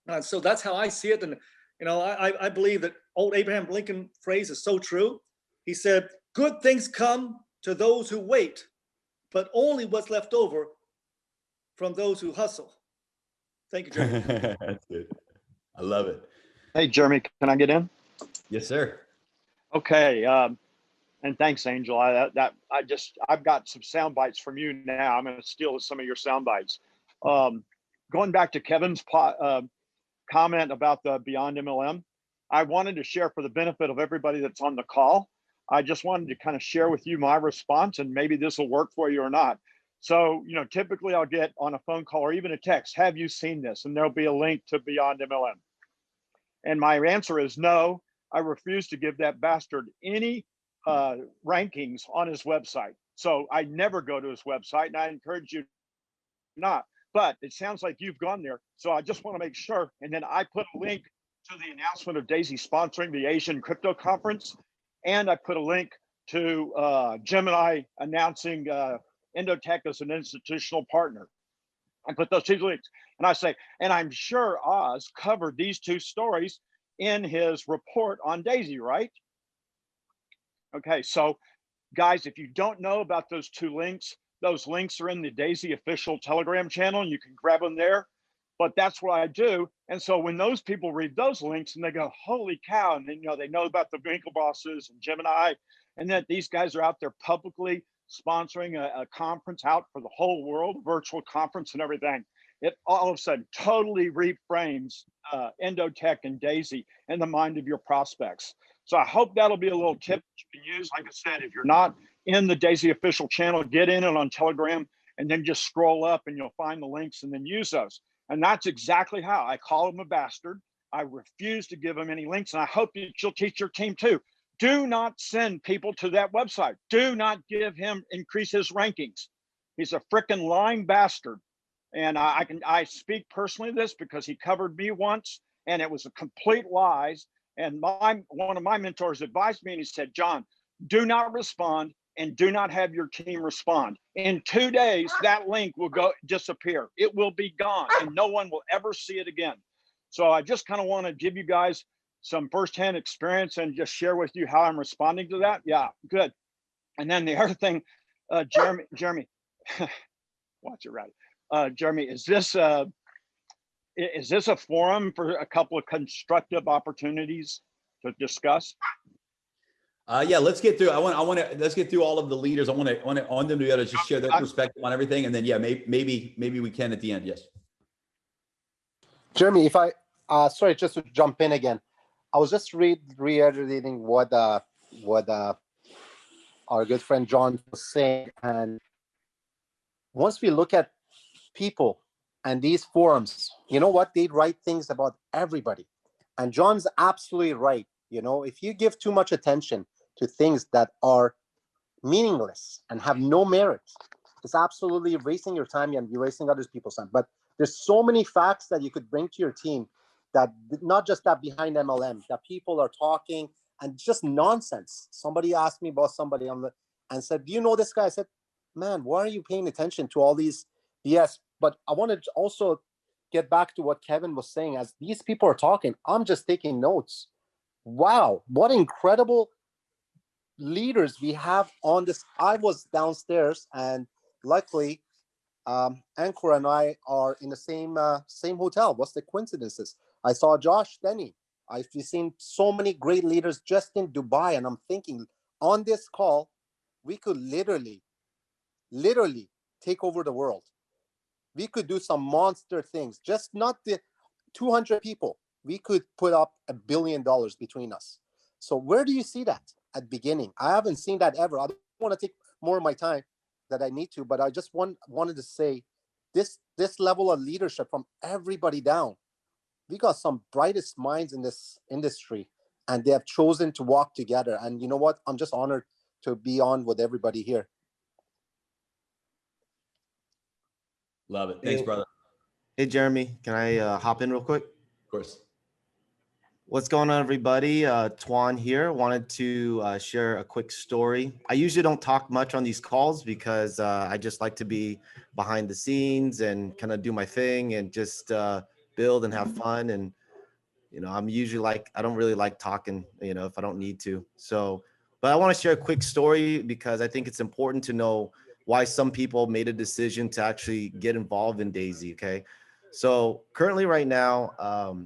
And so that's how I see it. And, you know, I believe that old Abraham Lincoln phrase is so true. He said, good things come to those who wait, but only what's left over from those who hustle. Thank you, Jeremy. That's good. I love it. Hey, Jeremy, can I get in? Yes, sir. Okay. And thanks, Angel. I've got some sound bites from you now. I'm going to steal some of your sound bites. Going back to Kevin's comment about the Beyond MLM, I wanted to share, for the benefit of everybody that's on the call, I just wanted to kind of share with you my response, and maybe this will work for you or not. So, you know, typically I'll get on a phone call or even a text, have you seen this? And there'll be a link to Beyond MLM. And my answer is no, I refuse to give that bastard any rankings on his website. So I never go to his website, and I encourage you not. But it sounds like you've gone there. So I just want to make sure. And then I put a link to the announcement of Daisy sponsoring the Asian Crypto Conference. And I put a link to Gemini announcing Endotech as an institutional partner. I put those 2 links. And I say, and I'm sure Oz covered these 2 stories in his report on Daisy, right? Okay, so guys, if you don't know about those 2 links, those links are in the Daisy official Telegram channel, and you can grab them there. But that's what I do. And so when those people read those links and they go, holy cow, and then, you know, they know about the Winklebosses and Gemini, and that these guys are out there publicly sponsoring a conference out for the whole world, a virtual conference and everything, it all of a sudden totally reframes Endotech and Daisy in the mind of your prospects. So I hope that'll be a little tip that you can use. Like I said, if you're not in the Daisy official channel, get in it on Telegram, and then just scroll up and you'll find the links and then use those. And that's exactly how I call him a bastard. I refuse to give him any links, and I hope that you'll teach your team too. Do not send people to that website. Do not give him, increase his rankings. He's a freaking lying bastard. And I speak personally this because he covered me once, and it was a complete lies. And one of my mentors advised me, and he said, John, do not respond and do not have your team respond. In 2 days, that link will disappear. It will be gone and no one will ever see it again. So I just kind of want to give you guys some firsthand experience and just share with you how I'm responding to that. Yeah, good. And then the other thing, Jeremy, watch it right. Jeremy, is this a forum for a couple of constructive opportunities to discuss? Yeah, let's get through. Let's get through all of the leaders. I want them to be able to just share their perspective on everything, and then yeah, maybe we can at the end. Yes. Jeremy, if I sorry, just to jump in again, I was just reiterating what our good friend John was saying, and once we look at people and these forums, you know what, they write things about everybody, and John's absolutely right. You know, if you give too much attention to things that are meaningless and have no merit, it's absolutely wasting your time and you're wasting other people's time. But there's so many facts that you could bring to your team, that not just that behind MLM, that people are talking and just nonsense. Somebody asked me about somebody and said, do you know this guy? I said, man, why are you paying attention to all these BS? But I wanted to also get back to what Kevin was saying. As these people are talking, I'm just taking notes. Wow, what incredible leaders we have on this. I was downstairs, and luckily Ankur and I are in the same hotel. What's the coincidences? I saw Josh Denny. I've seen so many great leaders just in Dubai, and I'm thinking on this call we could literally take over the world. We could do some monster things, just not the 200 people. We could put up $1 billion between us. So where do you see that at beginning? I haven't seen that ever. I don't want to take more of my time that I need to, but I just wanted to say this level of leadership from everybody down. We got some brightest minds in this industry, and they have chosen to walk together. And you know what? I'm just honored to be on with everybody here. Love it. Thanks, brother. Hey, Jeremy, can I hop in real quick? Of course. What's going on, everybody? Tron here. Wanted to share a quick story. I usually don't talk much on these calls because I just like to be behind the scenes and kind of do my thing and just build and have fun. And, you know, I'm usually like, I don't really like talking, you know, if I don't need to. So, but I want to share a quick story because I think it's important to know why some people made a decision to actually get involved in Daisy, okay? So currently right now,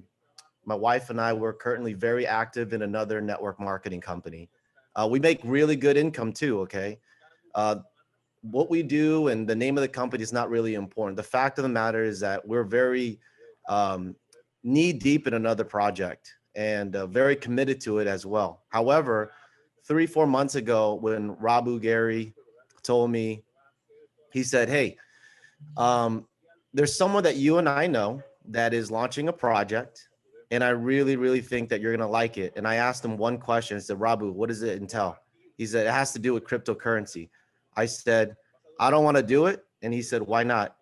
my wife and I were currently very active in another network marketing company. We make really good income too, okay? What we do and the name of the company is not really important. The fact of the matter is that we're very knee deep in another project and very committed to it as well. However, 3-4 months ago, when Rabu Gary told me, he said, hey, there's someone that you and I know that is launching a project, and I really, really think that you're going to like it. And I asked him one question. I said, Rabu, what does it entail? He said, it has to do with cryptocurrency. I said, I don't want to do it. And he said, why not?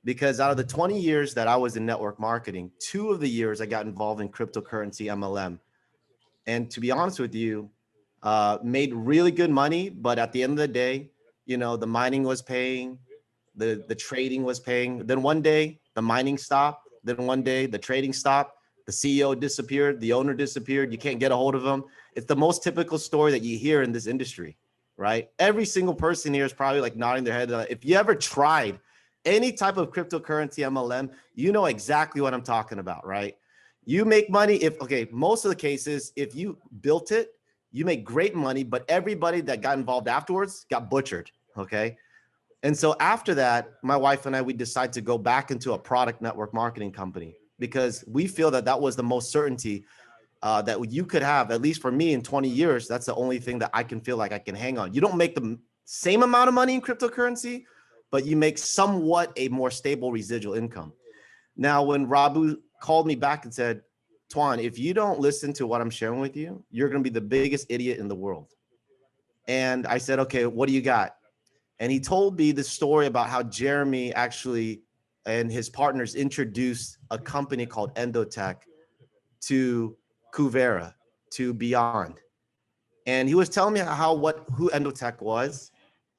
Because out of the 20 years that I was in network marketing, 2 of the years I got involved in cryptocurrency MLM. And to be honest with you, made really good money. But at the end of the day, you know, the mining was paying, the trading was paying. Then one day the mining stopped. Then one day the trading stopped. The CEO disappeared. The owner disappeared. You can't get a hold of them. It's the most typical story that you hear in this industry, right? Every single person here is probably like nodding their head. If you ever tried any type of cryptocurrency MLM, you know exactly what I'm talking about, right? You make money most of the cases, if you built it, you make great money, but everybody that got involved afterwards got butchered, okay? And so after that, my wife and I, we decided to go back into a product network marketing company because we feel that that was the most certainty that you could have, at least for me in 20 years. That's the only thing that I can feel like I can hang on. You don't make the same amount of money in cryptocurrency, but you make somewhat a more stable residual income. Now, when Rabu called me back and said, Twan, if you don't listen to what I'm sharing with you, you're going to be the biggest idiot in the world. And I said, okay, what do you got? And he told me the story about how Jeremy actually and his partners introduced a company called Endotech to Kuvera, to Beyond. And he was telling me who Endotech was.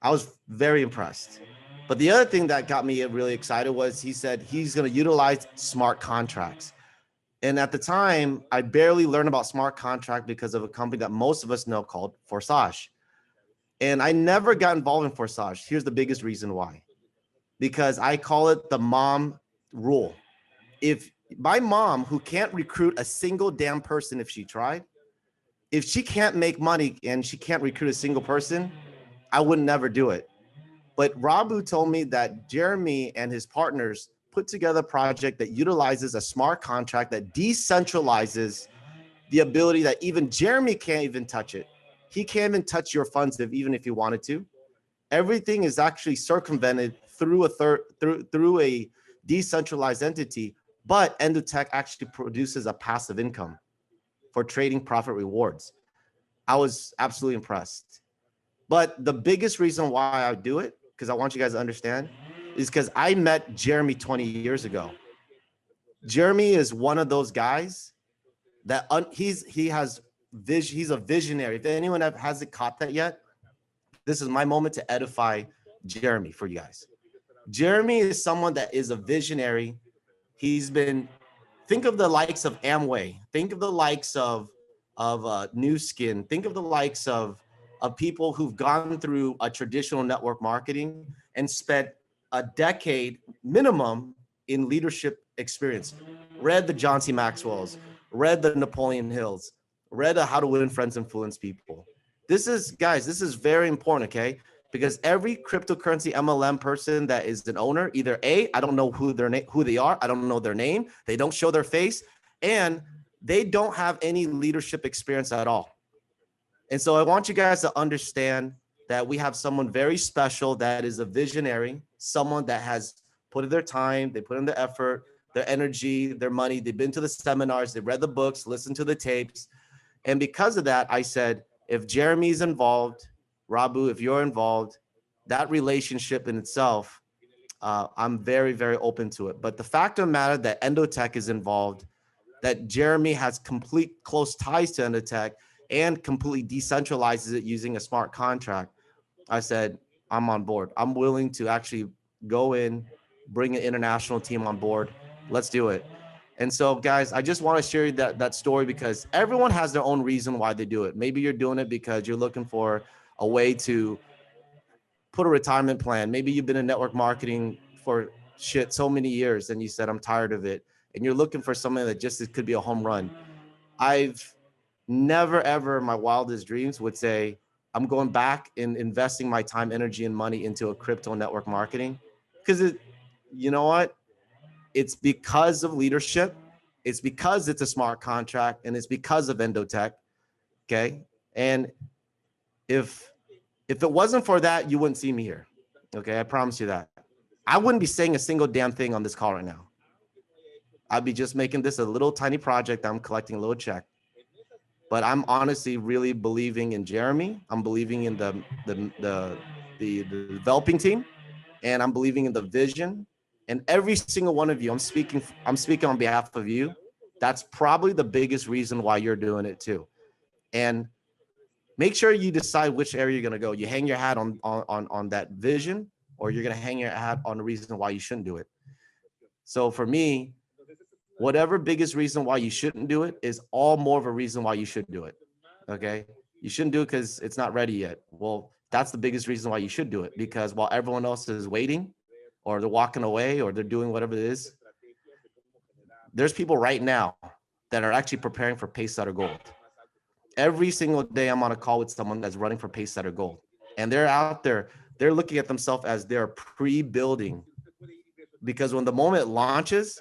I was very impressed. But the other thing that got me really excited was he said he's going to utilize smart contracts. And at the time, I barely learned about smart contract because of a company that most of us know called Forsage. And I never got involved in Forsage. Here's the biggest reason why. Because I call it the mom rule. If my mom, who can't recruit a single damn person if she tried, if she can't make money and she can't recruit a single person, I would never do it. But Rabu told me that Jeremy and his partners put together a project that utilizes a smart contract that decentralizes the ability that even Jeremy can't even touch it. He can't even touch your funds even if he wanted to. Everything is actually circumvented through a decentralized entity, but Endotech actually produces a passive income for trading profit rewards. I was absolutely impressed. But the biggest reason why I do it, because I want you guys to understand, is because I met Jeremy 20 years ago. Jeremy is one of those guys that he's a visionary. If anyone hasn't caught that yet, this is my moment to edify Jeremy for you guys. Jeremy is someone that is a visionary. Think of the likes of Amway. Think of the likes of New Skin. Think of the likes of people who've gone through a traditional network marketing and spent a decade minimum in leadership experience. Read the John C. Maxwell's, read the Napoleon Hills, read How to Win Friends, Influence People. This is very important, okay? Because every cryptocurrency MLM person that is an owner, either A, I don't know who they are, I don't know their name, they don't show their face, and they don't have any leadership experience at all. And so I want you guys to understand that we have someone very special that is a visionary, someone that has put in their time, they put in the effort, their energy, their money, they've been to the seminars, they read the books, listened to the tapes. And because of that, I said, if Jeremy's involved, Rabu, if you're involved, that relationship in itself, I'm very, very open to it. But the fact of the matter that Endotech is involved, that Jeremy has complete close ties to Endotech and completely decentralizes it using a smart contract, I said, I'm on board. I'm willing to actually go in, bring an international team on board. Let's do it. And so, guys, I just want to share that story because everyone has their own reason why they do it. Maybe you're doing it because you're looking for a way to put a retirement plan. Maybe you've been in network marketing for so many years and you said, I'm tired of it. And you're looking for something that just could be a home run. I've never, ever in my wildest dreams would say, I'm going back and investing my time, energy, and money into a crypto network marketing. Because you know what? It's because of leadership. It's because it's a smart contract and it's because of Endotech. Okay. And if it wasn't for that, you wouldn't see me here. Okay. I promise you that. I wouldn't be saying a single damn thing on this call right now. I'd be just making this a little tiny project. I'm collecting a little check. But I'm honestly really believing in Jeremy. I'm believing in the developing team, and I'm believing in the vision. And every single one of you, I'm speaking on behalf of you. That's probably the biggest reason why you're doing it too. And make sure you decide which area you're gonna go. You hang your hat on that vision, or you're gonna hang your hat on the reason why you shouldn't do it. So for me, whatever biggest reason why you shouldn't do it is all more of a reason why you should do it. Okay. You shouldn't do it because it's not ready yet. Well, that's the biggest reason why you should do it, because while everyone else is waiting or they're walking away or they're doing whatever it is, there's people right now that are actually preparing for Pacesetter Gold. Every single day I'm on a call with someone that's running for Pacesetter Gold, and they're out there, they're looking at themselves as they're pre-building, because when the moment launches,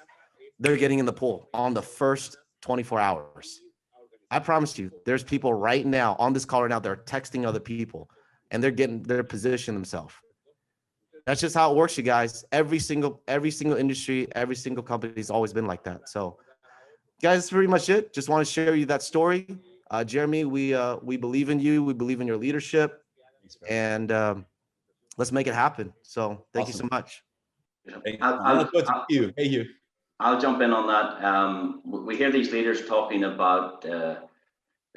they're getting in the pool on the first 24 hours. I promise you, there's people right now on this call right now that are texting other people and they're positioning themselves. That's just how it works, you guys. Every single industry, every single company has always been like that. So guys, that's pretty much it. Just want to share you that story. Jeremy, we believe in you. We believe in your leadership, and let's make it happen. So thank you so much. I'll jump in on that. We hear these leaders talking about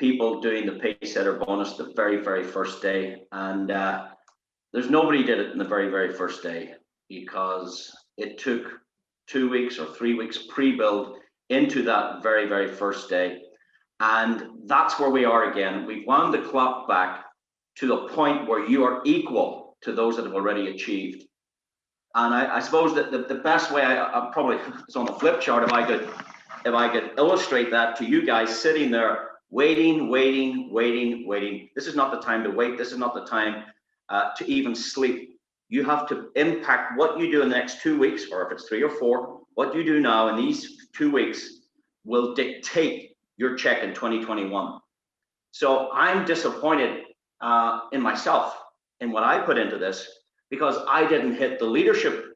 people doing the Pacesetter bonus the very, very first day. And there's nobody did it in the very, very first day, because it took 2 weeks or 3 weeks pre-build into that very, very first day. And that's where we are again. We've wound the clock back to the point where you are equal to those that have already achieved. And I suppose that the best way, I probably, it's on the flip chart, if I could illustrate that to you guys sitting there waiting. This is not the time to wait. This is not the time to even sleep. You have to impact what you do in the next 2 weeks, or if it's 3 or 4, what you do now in these 2 weeks will dictate your check in 2021. So I'm disappointed in myself, in what I put into this, because I didn't hit the leadership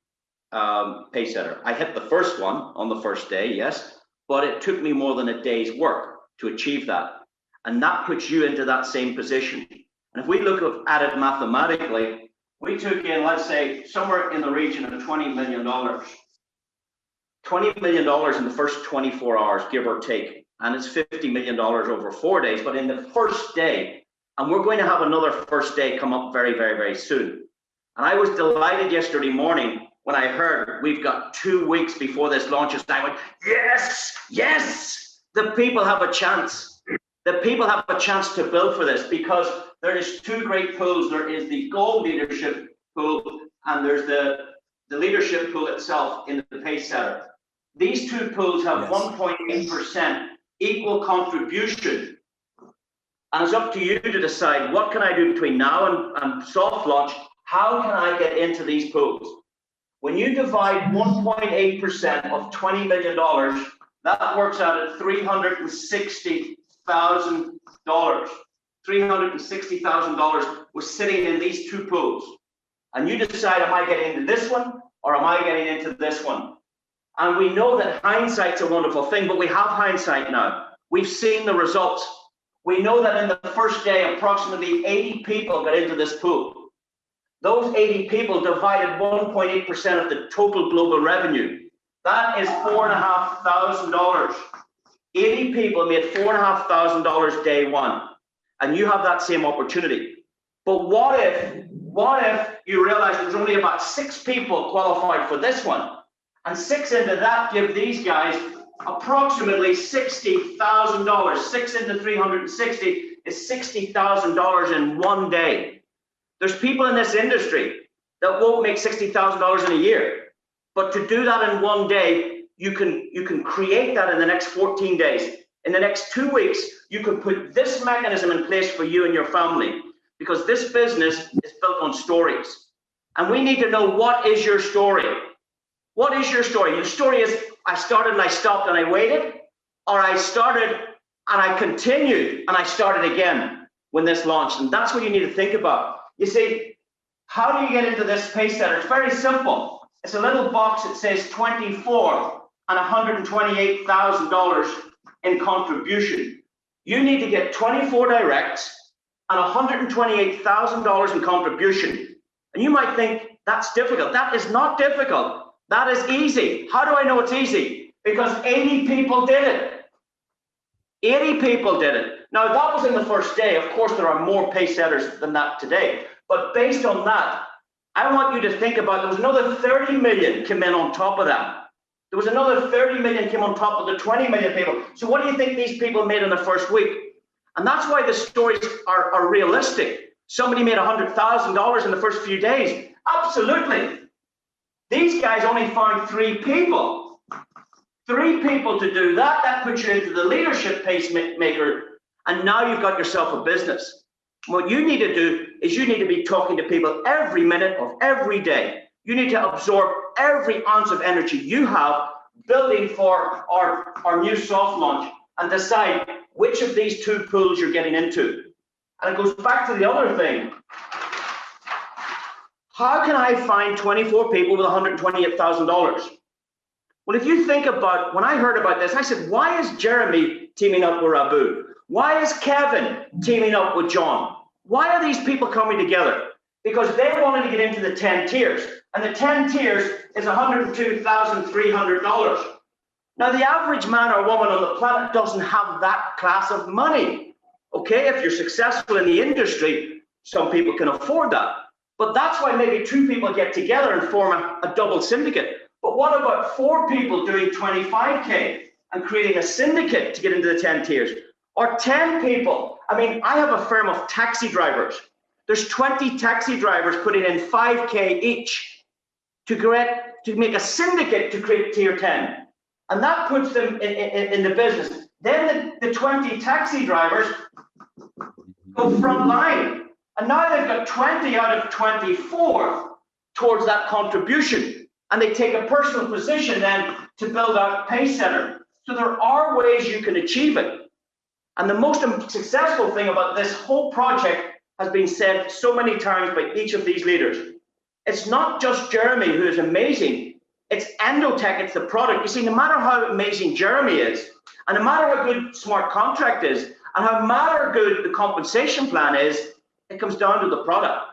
Pacesetter. I hit the first one on the first day, yes, but it took me more than a day's work to achieve that. And that puts you into that same position. And if we look at it mathematically, we took in, let's say, somewhere in the region of $20 million. $20 million in the first 24 hours, give or take. And it's $50 million over 4 days. But in the first day, and we're going to have another first day come up very, very, very soon. And I was delighted yesterday morning when I heard we've got 2 weeks before this launches. I went, yes, the people have a chance. The people have a chance to build for this, because there is 2 great pools. There is the gold leadership pool, and there's the leadership pool itself in the Pacesetter. These 2 pools have 1.8% equal contribution. And it's up to you to decide, what can I do between now and soft launch? How can I get into these pools? When you divide 1.8% of $20 million, that works out at $360,000. $360,000 was sitting in these 2 pools. And you decide, am I getting into this one or am I getting into this one? And we know that hindsight's a wonderful thing, but we have hindsight now. We've seen the results. We know that in the first day, approximately 80 people got into this pool. Those 80 people divided 1.8% of the total global revenue. That is $4,500. 80 people made $4,500 day one, and you have that same opportunity. But what if you realize there's only about 6 people qualified for this one, and 6 into that give these guys approximately $60,000. 6 into 360 is $60,000 in 1 day. There's people in this industry that won't make $60,000 in a year, but to do that in 1 day, you can create that in the next 14 days. In the next 2 weeks, you can put this mechanism in place for you and your family, because this business is built on stories. And we need to know, what is your story? What is your story? Your story is, I started and I stopped and I waited, or I started and I continued and I started again when this launched. And that's what you need to think about. You see, how do you get into this Pacesetter? It's very simple. It's a little box that says 24 and $128,000 in contribution. You need to get 24 directs and $128,000 in contribution. And you might think that's difficult. That is not difficult. That is easy. How do I know it's easy? Because 80 people did it. 80 people did it. Now, that was in the first day. Of course, there are more Pacesetters than that today. But based on that, I want you to think about, there was another 30 million came in on top of that. There was another 30 million came on top of the 20 million people. So what do you think these people made in the first week? And that's why the stories are realistic. Somebody made $100,000 in the first few days. Absolutely. These guys only found 3 people. 3 people to do that. That puts you into the leadership pacemaker. And now you've got yourself a business. What you need to do is you need to be talking to people every minute of every day. You need to absorb every ounce of energy you have building for our new soft launch, and decide which of these 2 pools you're getting into. And it goes back to the other thing. How can I find 24 people with $128,000? Well, if you think about, when I heard about this, I said, why is Jeremy teaming up with Abu? Why is Kevin teaming up with John? Why are these people coming together? Because they wanted to get into the 10 tiers. And the 10 tiers is $102,300. Now, the average man or woman on the planet doesn't have that class of money. Okay, if you're successful in the industry, some people can afford that. But that's why maybe 2 people get together and form a double syndicate. But what about 4 people doing 25K and creating a syndicate to get into the 10 tiers? Or 10 people. I mean, I have a firm of taxi drivers. There's 20 taxi drivers putting in 5K each to make a syndicate to create tier 10. And that puts them in the business. Then the 20 taxi drivers go front line. And now they've got 20 out of 24 towards that contribution. And they take a personal position then to build out Paysetter. So there are ways you can achieve it. And the most successful thing about this whole project has been said so many times by each of these leaders. It's not just Jeremy, who is amazing. It's Endotech, it's the product. You see, no matter how amazing Jeremy is, and no matter how good smart contract is, and no matter how good the compensation plan is, it comes down to the product.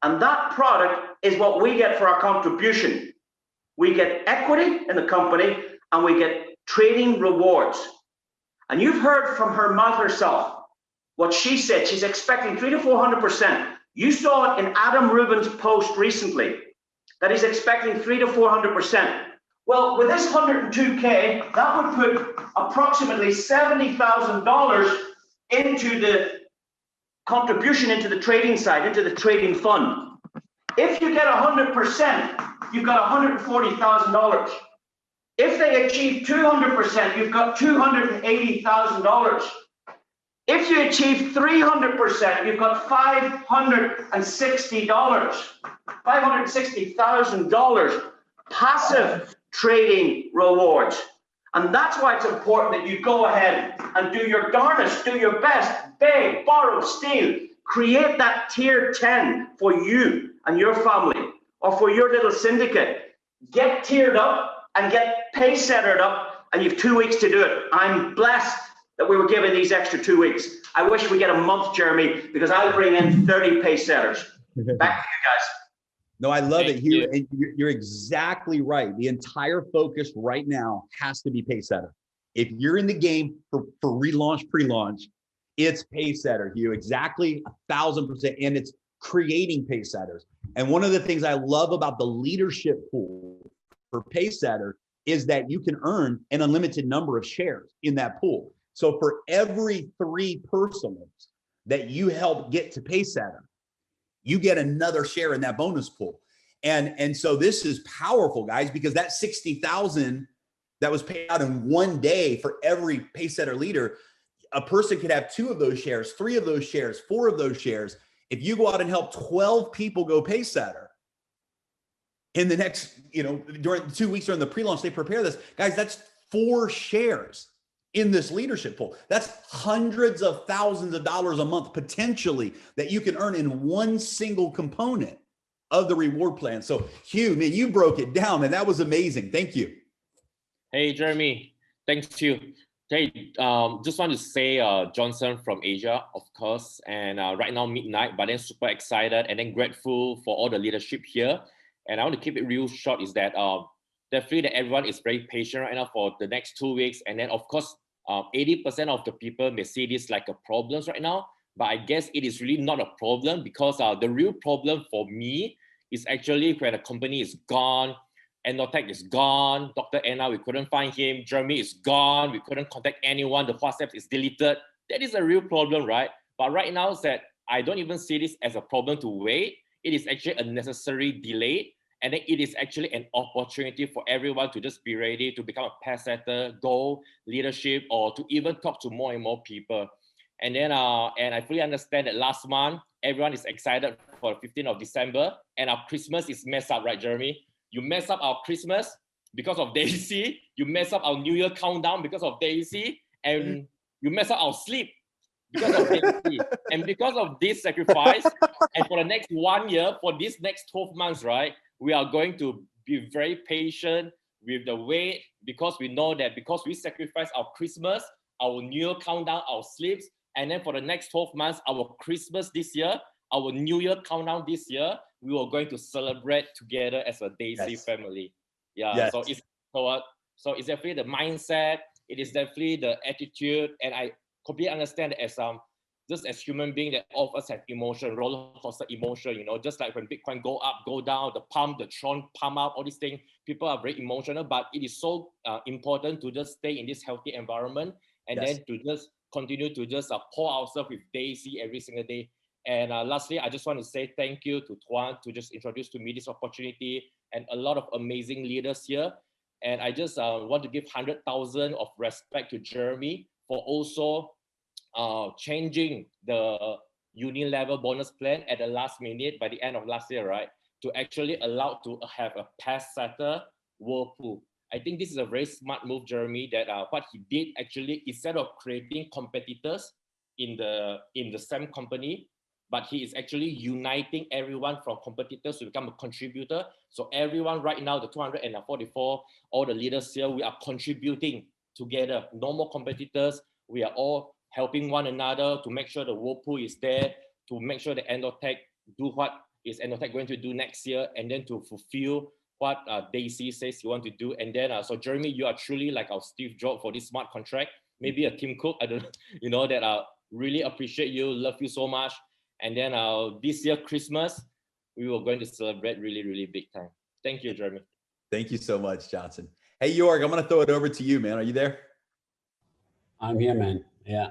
And that product is what we get for our contribution. We get equity in the company, and we get trading rewards. And you've heard from her mouth herself what she said. She's expecting 300 to 400%. You saw it in Adam Rubin's post recently that he's expecting 300 to 400%. Well, with this 102K, that would put approximately $70,000 into the contribution into the trading side, into the trading fund. If you get 100%, you've got $140,000. If they achieve 200%, you've got $280,000. If you achieve 300%, you've got $560,000 passive trading rewards. And that's why it's important that you go ahead and do your darnest, do your best, beg, borrow, steal, create that tier 10 for you and your family, or for your little syndicate. Get tiered up and get Paysettered up, and you've 2 weeks to do it. I'm blessed that we were given these extra 2 weeks. I wish we get a month, Jeremy, because I'll bring in 30 Paysetters. Back to you guys. No, I love it here. And you're exactly right. The entire focus right now has to be Paysetter. If you're in the game for relaunch, pre-launch, it's Paysetter, Hugh. Exactly 1,000%. And it's creating Paysetters. And one of the things I love about the leadership pool for Paysetter is that you can earn an unlimited number of shares in that pool. So for every 3 personals that you help get to Paysetter, you get another share in that bonus pool. And so this is powerful, guys, because that 60,000 that was paid out in one day for every Paysetter leader, a person could have 2 of those shares, 3 of those shares, 4 of those shares. If you go out and help 12 people go Paysetter in the next, during 2 weeks during the pre-launch, they prepare this, guys, that's 4 shares in this leadership pool. That's hundreds of thousands of dollars a month potentially that you can earn in one single component of the reward plan. So Hugh, man, you broke it down and that was amazing. Thank you. Hey, Jeremy, thanks to you. Hey, just want to say Johnson from Asia, of course, and right now midnight, but then super excited and then grateful for all the leadership here. And I want to keep it real short is that definitely that everyone is very patient right now for the next 2 weeks. And then of course, 80% of the people may see this like a problem right now, but I guess it is really not a problem because the real problem for me is actually when a company is gone, Endotech is gone, Dr. Anna, we couldn't find him, Jeremy is gone, we couldn't contact anyone, the WhatsApp is deleted. That is a real problem, right? But right now is that I don't even see this as a problem to wait. It is actually a necessary delay. And then it is actually an opportunity for everyone to just be ready to become a Paysetter, go leadership, or to even talk to more and more people. And then, and I fully understand that last month, everyone is excited for the 15th of December, and our Christmas is messed up, right, Jeremy? You mess up our Christmas because of Daisy, you mess up our New Year countdown because of Daisy, and you mess up our sleep because of Daisy. And because of this sacrifice, and for the next 1 year, for this next 12 months, right, we are going to be very patient with the wait because we know that because we sacrifice our Christmas, our New Year countdown, our sleeps, and then for the next 12 months, our Christmas this year, our New Year countdown this year, we are going to celebrate together as a Daisy family. Yeah, Yes. so it's definitely the mindset, it is definitely the attitude, and completely understand that as just as human being, that all of us have emotion, roller coaster emotion, you know, just like when Bitcoin go up, go down, the pump, the Tron pump up, all these things, people are very emotional, but it is so important to just stay in this healthy environment and Yes. then to just continue to just pour ourselves with Daisy every single day. And lastly, I just want to say thank you to Tron to just introduce to me this opportunity and a lot of amazing leaders here. And I just want to give 100,000 of respect to Jeremy for also changing the uni-level bonus plan at the last minute by the end of last year, right? To actually allow to have a pass setter whirlpool. I think this is a very smart move, Jeremy, that what he did actually, instead of creating competitors in the same company, but he is actually uniting everyone from competitors to become a contributor. So everyone right now, the 244, all the leaders here, we are contributing together. No more competitors. We are all helping one another to make sure the whirlpool is there, to make sure the Endotech do what is Endotech going to do next year, and then to fulfill what Daisy says you want to do. And then, so Jeremy, you are truly like our Steve Jobs for this smart contract. Maybe a Tim Cook, I don't know, you know, that I really appreciate you, love you so much. And then this year, Christmas, we were going to celebrate really, really big time. Thank you, Jeremy. Thank you so much, Johnson. Hey, York, I'm going to throw it over to you, man. Are you there? I'm here, man. Yeah.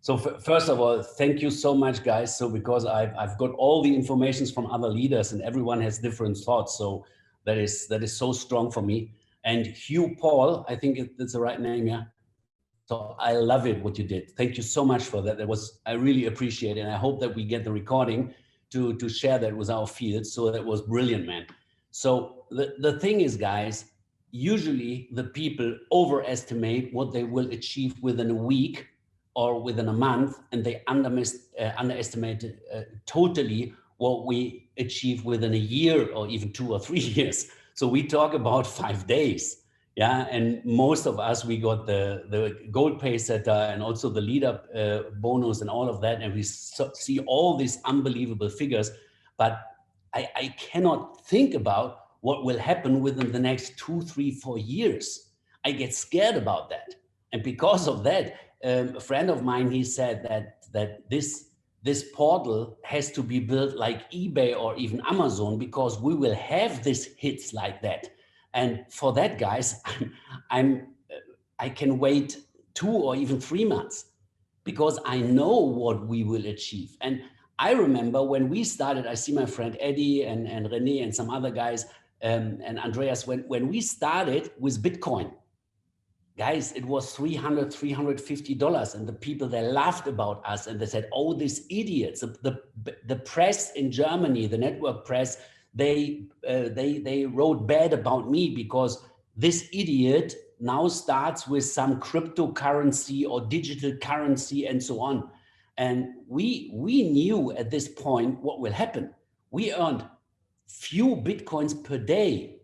So first of all, thank you so much, guys. So because I've got all the informations from other leaders and everyone has different thoughts. So that is so strong for me. And Hugh Paul, I think that's the right name, yeah. So I love it, what you did. Thank you so much for that. I really appreciate it. And I hope that we get the recording to share that with our field. So that was brilliant, man. So the thing is, guys, usually the people overestimate what they will achieve within a week or within a month, and they underestimate totally what we achieve within a year or even 2 or 3 years. So we talk about 5 days. Yeah, and most of us, we got the gold pay setter and also the leader bonus and all of that, and we see all these unbelievable figures, but I cannot think about what will happen within the next 2, 3, 4 years. I get scared about that, and because of that, a friend of mine, he said that this portal has to be built like eBay or even Amazon, because we will have these hits like that. And for that, guys, I can wait 2 or even 3 months because I know what we will achieve. And I remember when we started, I see my friend Eddie and Rene and some other guys and Andreas, when we started with Bitcoin, guys, it was $300, $350. And the people, they laughed about us and they said, oh, these idiots, the press in Germany, the network press, they wrote bad about me because this idiot now starts with some cryptocurrency or digital currency and so on. And we knew at this point what will happen. We earned few Bitcoins per day,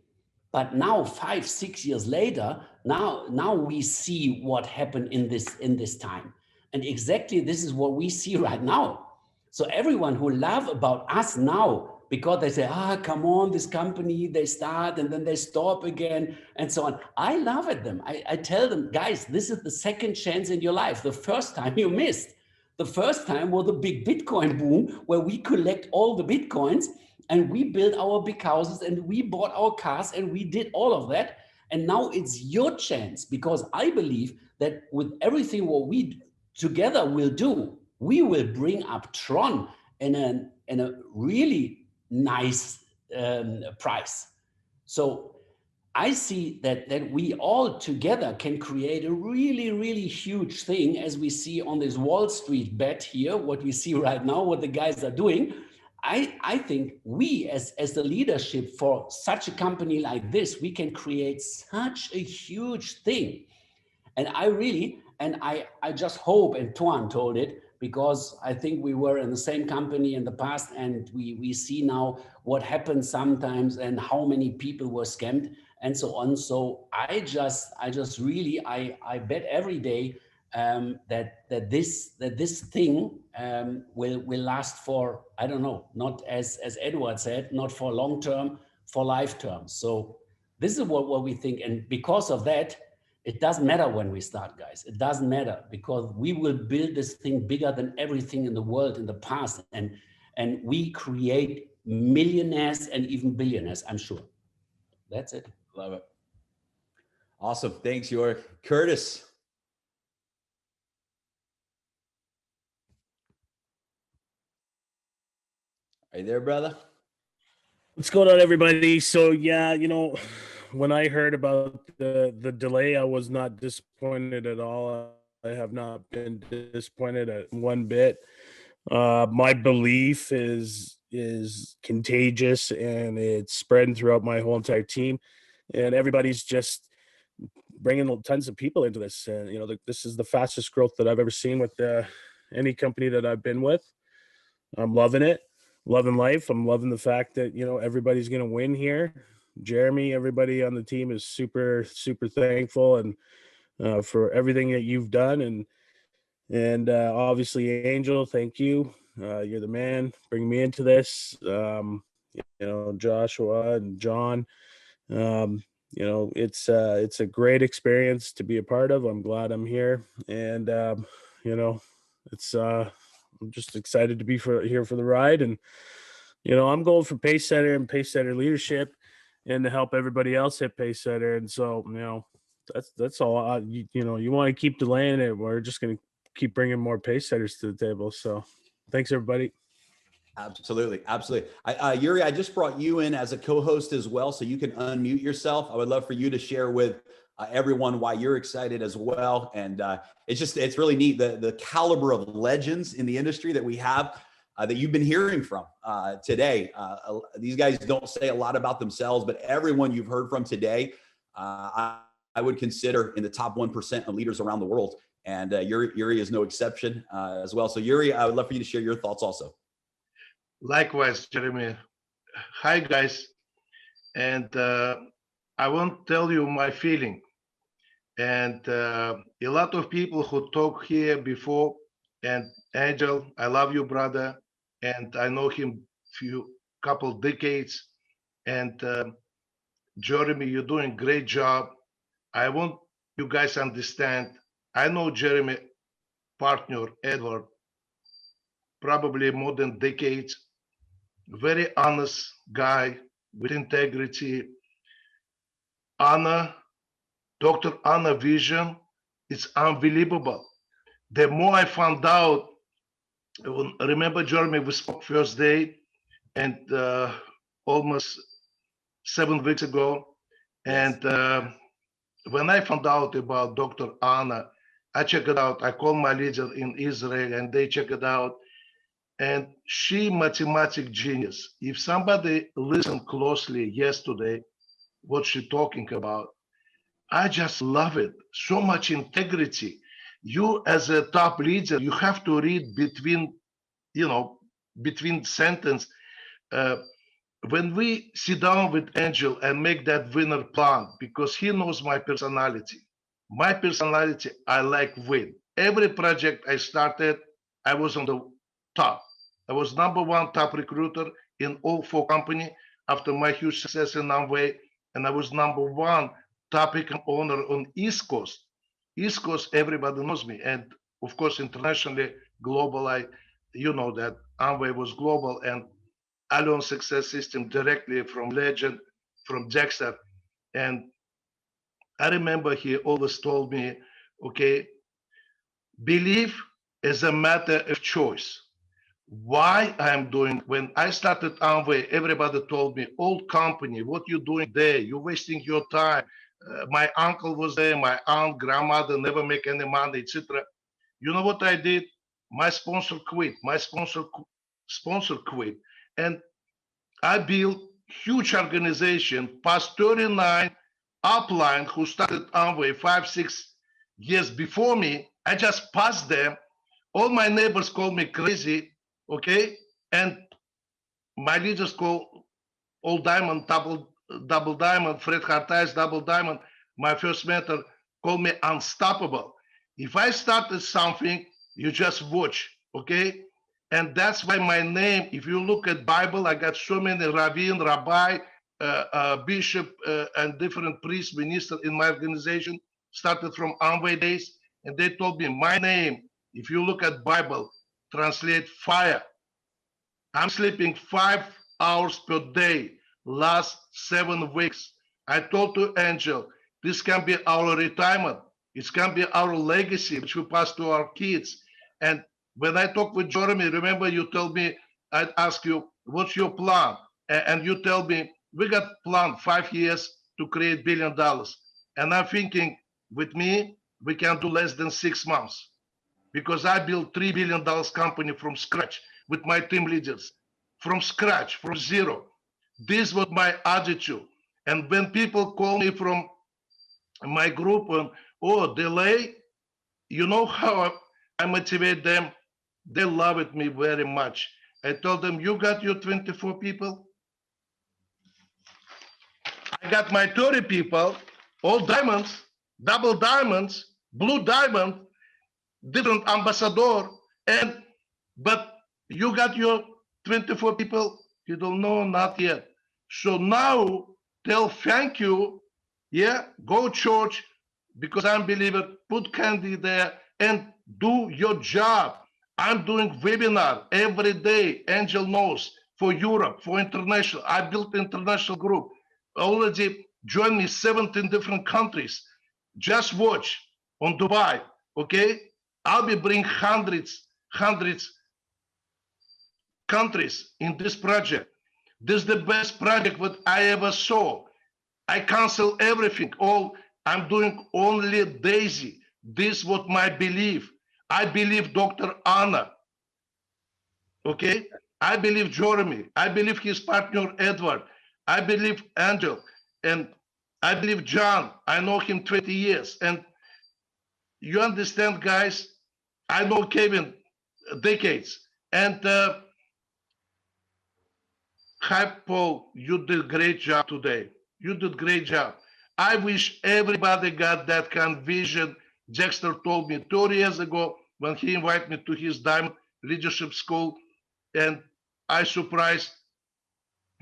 but now 5, 6 years later, now we see what happened in this time. And exactly this is what we see right now. So everyone who laugh about us now, because they say, come on, this company, they start and then they stop again and so on. I laugh at them. I tell them, guys, this is the second chance in your life. The first time you missed. The first time was the big Bitcoin boom where we collect all the Bitcoins and we built our big houses and we bought our cars and we did all of that. And now it's your chance, because I believe that with everything what we together will do, we will bring up Tron in a really nice price. So I see that we all together can create a really, really huge thing, as we see on this Wall Street bet here, what we see right now, what the guys are doing. I think we as the leadership for such a company like this, we can create such a huge thing. And I just hope, and Tuan told it, because I think we were in the same company in the past, and we see now what happens sometimes and how many people were scammed and so on. So I just really, I bet every day that this thing will last for, I don't know, not as Edward said, not for long term, for life term. So this is what we think. And because of that, It doesn't matter when we start, guys. It doesn't matter, because we will build this thing bigger than everything in the world in the past. And we create millionaires and even billionaires, I'm sure. That's it. Love it. Awesome. Thanks, York. Curtis. Are you there, brother? What's going on, everybody? So yeah, you know, when I heard about the delay, I was not disappointed at all. I have not been disappointed at one bit. My belief is contagious, and it's spreading throughout my whole entire team, and everybody's just bringing tons of people into this. And you know, this is the fastest growth that I've ever seen with any company that I've been with. I'm loving it. Loving life. I'm loving the fact that, you know, everybody's going to win here. Jeremy, everybody on the team is super, super thankful and for everything that you've done. And obviously, Angel, thank you. You're the man. Bring me into this. You know, Joshua and John. You know, it's a great experience to be a part of. I'm glad I'm here. And, you know, it's I'm just excited to be here for the ride. And, you know, I'm going for pace setter and pace setter leadership and to help everybody else hit pace setter. And so, you know, that's all. You know, you want to keep delaying it. We're just going to keep bringing more pace setters to the table. So thanks, everybody. Absolutely. Absolutely. Yuri, I just brought you in as a co-host as well, so you can unmute yourself. I would love for you to share with everyone why you're excited as well. And it's really neat, the caliber of legends in the industry that we have that you've been hearing from today. These guys don't say a lot about themselves, but everyone you've heard from today, I would consider in the top 1% of leaders around the world. And Yuri is no exception as well. So Yuri, I would love for you to share your thoughts also. Likewise, Jeremy. Hi, guys. And I won't tell you my feeling. And a lot of people who talk here before, and Angel, I love you, brother. And I know him couple decades. And Jeremy, you're doing a great job. I want you guys understand. I know Jeremy, partner, Edward, probably more than decades. Very honest guy with integrity. Anna, Dr. Anna vision, it's unbelievable. The more I found out, remember, Jeremy, we spoke first day and almost 7 weeks ago. And when I found out about Dr. Anna, I checked it out. I called my leader in Israel and they checked it out. And she mathematic genius. If somebody listened closely yesterday, what she talking about, I just love it. So much integrity. You as a top leader, you have to read between, you know, between sentence. When we sit down with Angel and make that winner plan, because he knows my personality. My personality, I like win. Every project I started, I was on the top. I was #1 top recruiter in all 4 companies after my huge success in Amway, and I was #1 top account owner on East Coast. East Coast, everybody knows me, and of course internationally, global. You know that Amway was global, and I learned success system directly from Legend, from Dexter, and I remember he always told me, okay, belief is a matter of choice. Why I'm doing, when I started Amway, everybody told me, old company, what you doing there? You're wasting your time. My uncle was there, my aunt, grandmother never make any money, etc. You know what I did? My sponsor quit. My sponsor quit. And I built huge organization, past 39 upline who started Amway 5-6 years before me. I just passed them. All my neighbors call me crazy. Okay, and my leaders call Old Diamond, double diamond, Fred Hartais, double diamond. My first mentor called me unstoppable. If I started something, you just watch, okay? And that's why my name, if you look at Bible, I got so many ravine, rabbi, bishop, and different priests, minister in my organization. started from Amway days, and they told me my name, if you look at Bible, translate fire. I'm sleeping 5 hours per day, last 7 weeks. I told to Angel, this can be our retirement. It can be our legacy, which we pass to our kids. And when I talk with Jeremy, remember you told me, I'd ask you, what's your plan? And you tell me, we got plan 5 years to create $1 billion. And I'm thinking, with me, we can do less than 6 months, because I built $3 billion company from scratch with my team leaders, from scratch, from zero. This was my attitude. And when people call me from my group, oh, delay, you know how I motivate them? They love it me very much. I told them, you got your 24 people? I got my 30 people, all diamonds, double diamonds, blue diamond, different ambassador, but you got your 24 people? You don't know, not yet. So now tell thank you, yeah, go church, because I'm believer, put candy there and do your job. I'm doing webinar every day, Angel knows, for Europe, for international. I built international group, already joined me 17 different countries. Just watch on Dubai, okay? I'll be bring hundreds countries in this project. This is the best project that I ever saw. I cancel everything. All I'm doing only Daisy. This is what my belief. I believe Dr. Anna. Okay? I believe Jeremy. I believe his partner Edward. I believe Angel. And I believe John. I know him 20 years. And you understand, guys? I know Kevin decades. And hi, Paul, you did a great job today. You did a great job. I wish everybody got that kind of vision. Dexter told me 30 years ago when he invited me to his Diamond Leadership School, and I surprised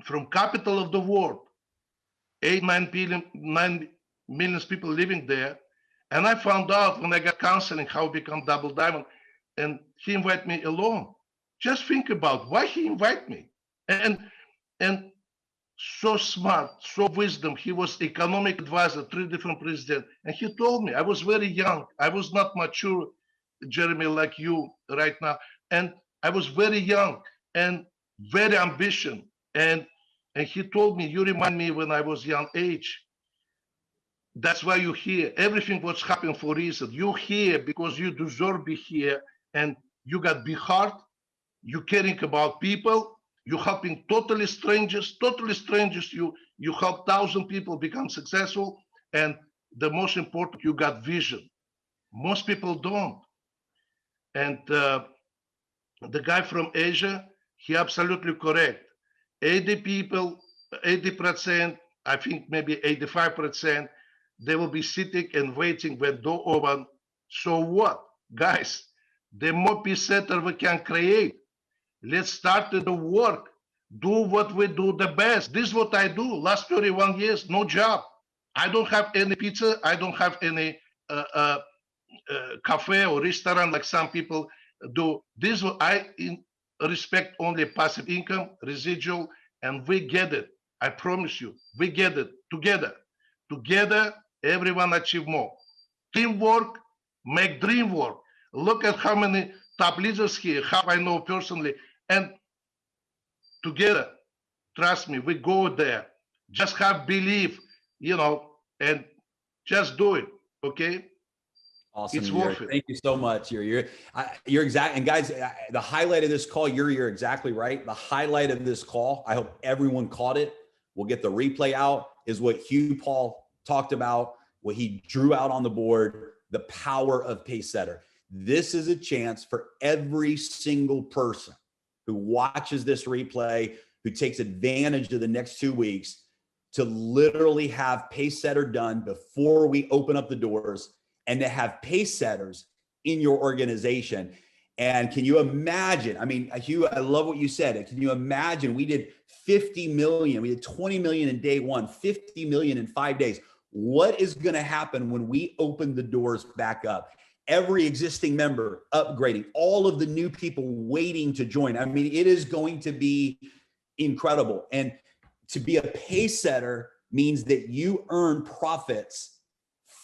from capital of the world, 9 million people living there. And I found out when I got counseling how to become double diamond, and he invited me alone. Just think about why he invited me. And so smart, so wisdom. He was economic advisor, 3 different presidents. And he told me, I was very young. I was not mature, Jeremy, like you right now. And I was very young and very ambitious. And he told me, you remind me when I was young age. That's why you're here. Everything was happening for a reason. You're here because you deserve to be here. And you got big heart. You're caring about people. You're helping totally strangers. You help 1,000 people become successful. And the most important, you got vision. Most people don't. And the guy from Asia, he absolutely correct. 80%, I think maybe 85%, they will be sitting and waiting when door open. So what? Guys, the more peace setter we can create, let's start the work. Do what we do the best. This is what I do. Last 31 years, no job. I don't have any pizza. I don't have any cafe or restaurant like some people do. This I respect only passive income, residual, and we get it. I promise you, we get it together. Together, everyone achieve more. Teamwork, make dream work. Look at how many top leaders here, how I know personally, and together, trust me, we go there. Just have belief, and just do it, okay? Awesome. It's worth it. Thank you so much. You're exact. And guys, the highlight of this call, you're exactly right. The highlight of this call, I hope everyone caught it. We'll get the replay out, is what Hugh Paul talked about, what he drew out on the board, the power of pace setter. This is a chance for every single person who watches this replay, who takes advantage of the next 2 weeks, to literally have pace setter done before we open up the doors, and to have pace setters in your organization. And can you imagine? I mean, Hugh, I love what you said. Can you imagine? We did 50 million, we did 20 million in day one, 50 million in 5 days. what is going to happen when we open the doors back up? Every existing member upgrading, all of the new people waiting to join. I mean, it is going to be incredible. And to be a pace setter means that you earn profits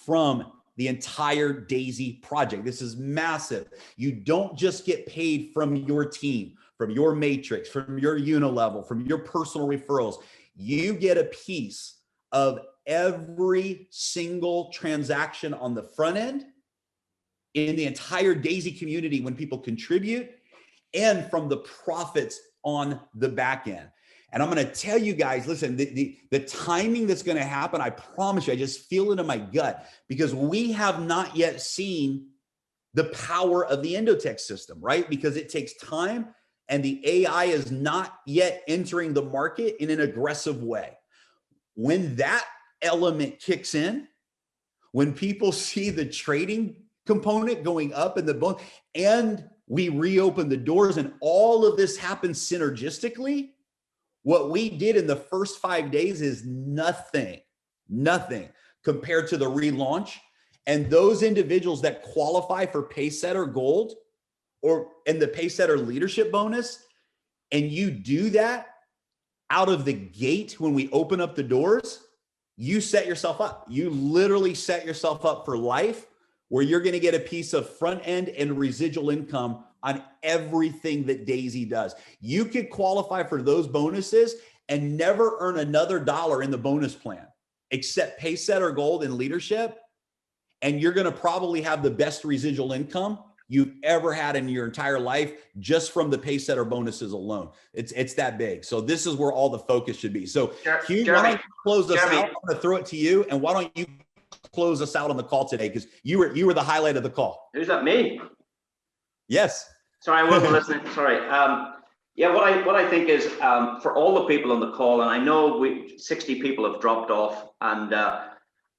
from the entire Daisy project. This is massive. You don't just get paid from your team, from your matrix, from your unilevel, from your personal referrals. You get a piece of every single transaction on the front end, in the entire Daisy community when people contribute, and from the profits on the back end. And I'm going to tell you guys, listen, the timing that's going to happen, I promise you, I just feel it in my gut, because we have not yet seen the power of the Endotech system, right? Because it takes time and the AI is not yet entering the market in an aggressive way. When that element kicks in, when people see the trading component going up in the bone, and we reopen the doors and all of this happens synergistically, what we did in the first 5 days is nothing compared to the relaunch. And those individuals that qualify for Pacesetter Gold or in the Pacesetter Leadership Bonus, and you do that out of the gate when we open up the doors, you set yourself up. You literally set yourself up for life, where you're going to get a piece of front end and residual income on everything that Daisy does. You could qualify for those bonuses and never earn another dollar in the bonus plan, except Pacesetter Gold and Leadership. And you're going to probably have the best residual income you've ever had in your entire life, just from the Pacesetter bonuses alone. It's that big. So this is where all the focus should be. So Hugh, why don't you close us out? I'm going to throw it to you. And why don't you close us out on the call today? Because you were the highlight of the call. Who's that, me? Yes. Sorry, I wasn't listening. Sorry. Yeah, what I think is, for all the people on the call, and I know 60 people have dropped off, and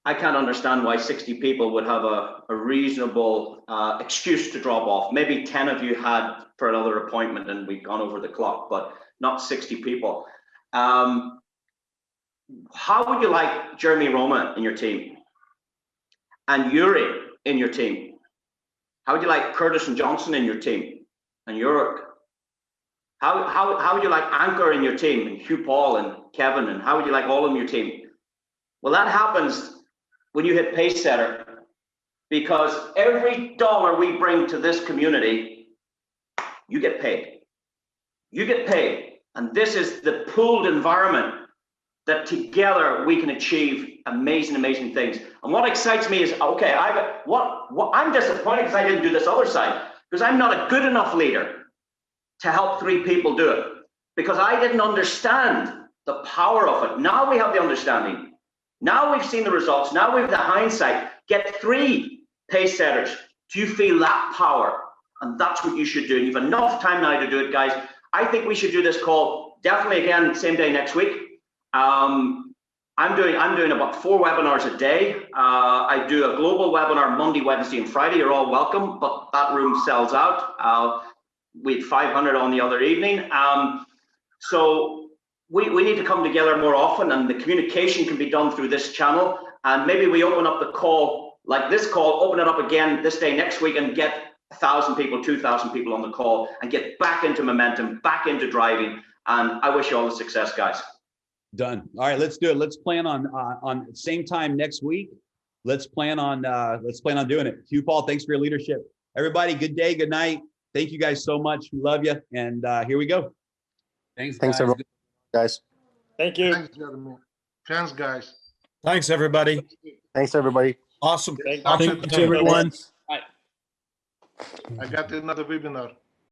I can't understand why 60 people would have a reasonable excuse to drop off. Maybe 10 of you had for another appointment and we'd gone over the clock, but not 60 people. How would you like Jeremy Roma in your team? And Yuri in your team? How would you like Curtis and Johnson in your team? And Yurik? How would you like Anchor in your team? And Hugh Paul and Kevin? And how would you like all of them in your team? Well, that happens when you hit Pacesetter, because every dollar we bring to this community, you get paid. You get paid. And this is the pooled environment that together we can achieve amazing, amazing things. And what excites me is, okay, I'm disappointed because I didn't do this other side, because I'm not a good enough leader to help 3 people do it, because I didn't understand the power of it. Now we have the understanding. Now we've seen the results. Now we have the hindsight. Get 3 pace setters. Do you feel that power? And that's what you should do. You've enough time now to do it, guys. I think we should do this call definitely again, same day next week. I'm doing about 4 webinars a day. I do a global webinar Monday, Wednesday, and Friday. You're all welcome, but that room sells out. We had 500 on the other evening. So we need to come together more often, and the communication can be done through this channel. And maybe we open up the call, like this call, open it up again this day next week, and get 1,000 people, 2,000 people on the call, and get back into momentum, back into driving. And I wish you all the success, guys. Done. All right, let's do it. Let's plan on same time next week. Let's plan on doing it. Hugh Paul, thanks for your leadership. Everybody, good day, good night. Thank you guys so much. We love you. And here we go. Thanks, everyone. Guys. Thank you. Thanks, Jeremy. Thanks, guys. Thanks, everybody. Thanks, everybody. Awesome. Thank Thanks, everyone. I got another webinar.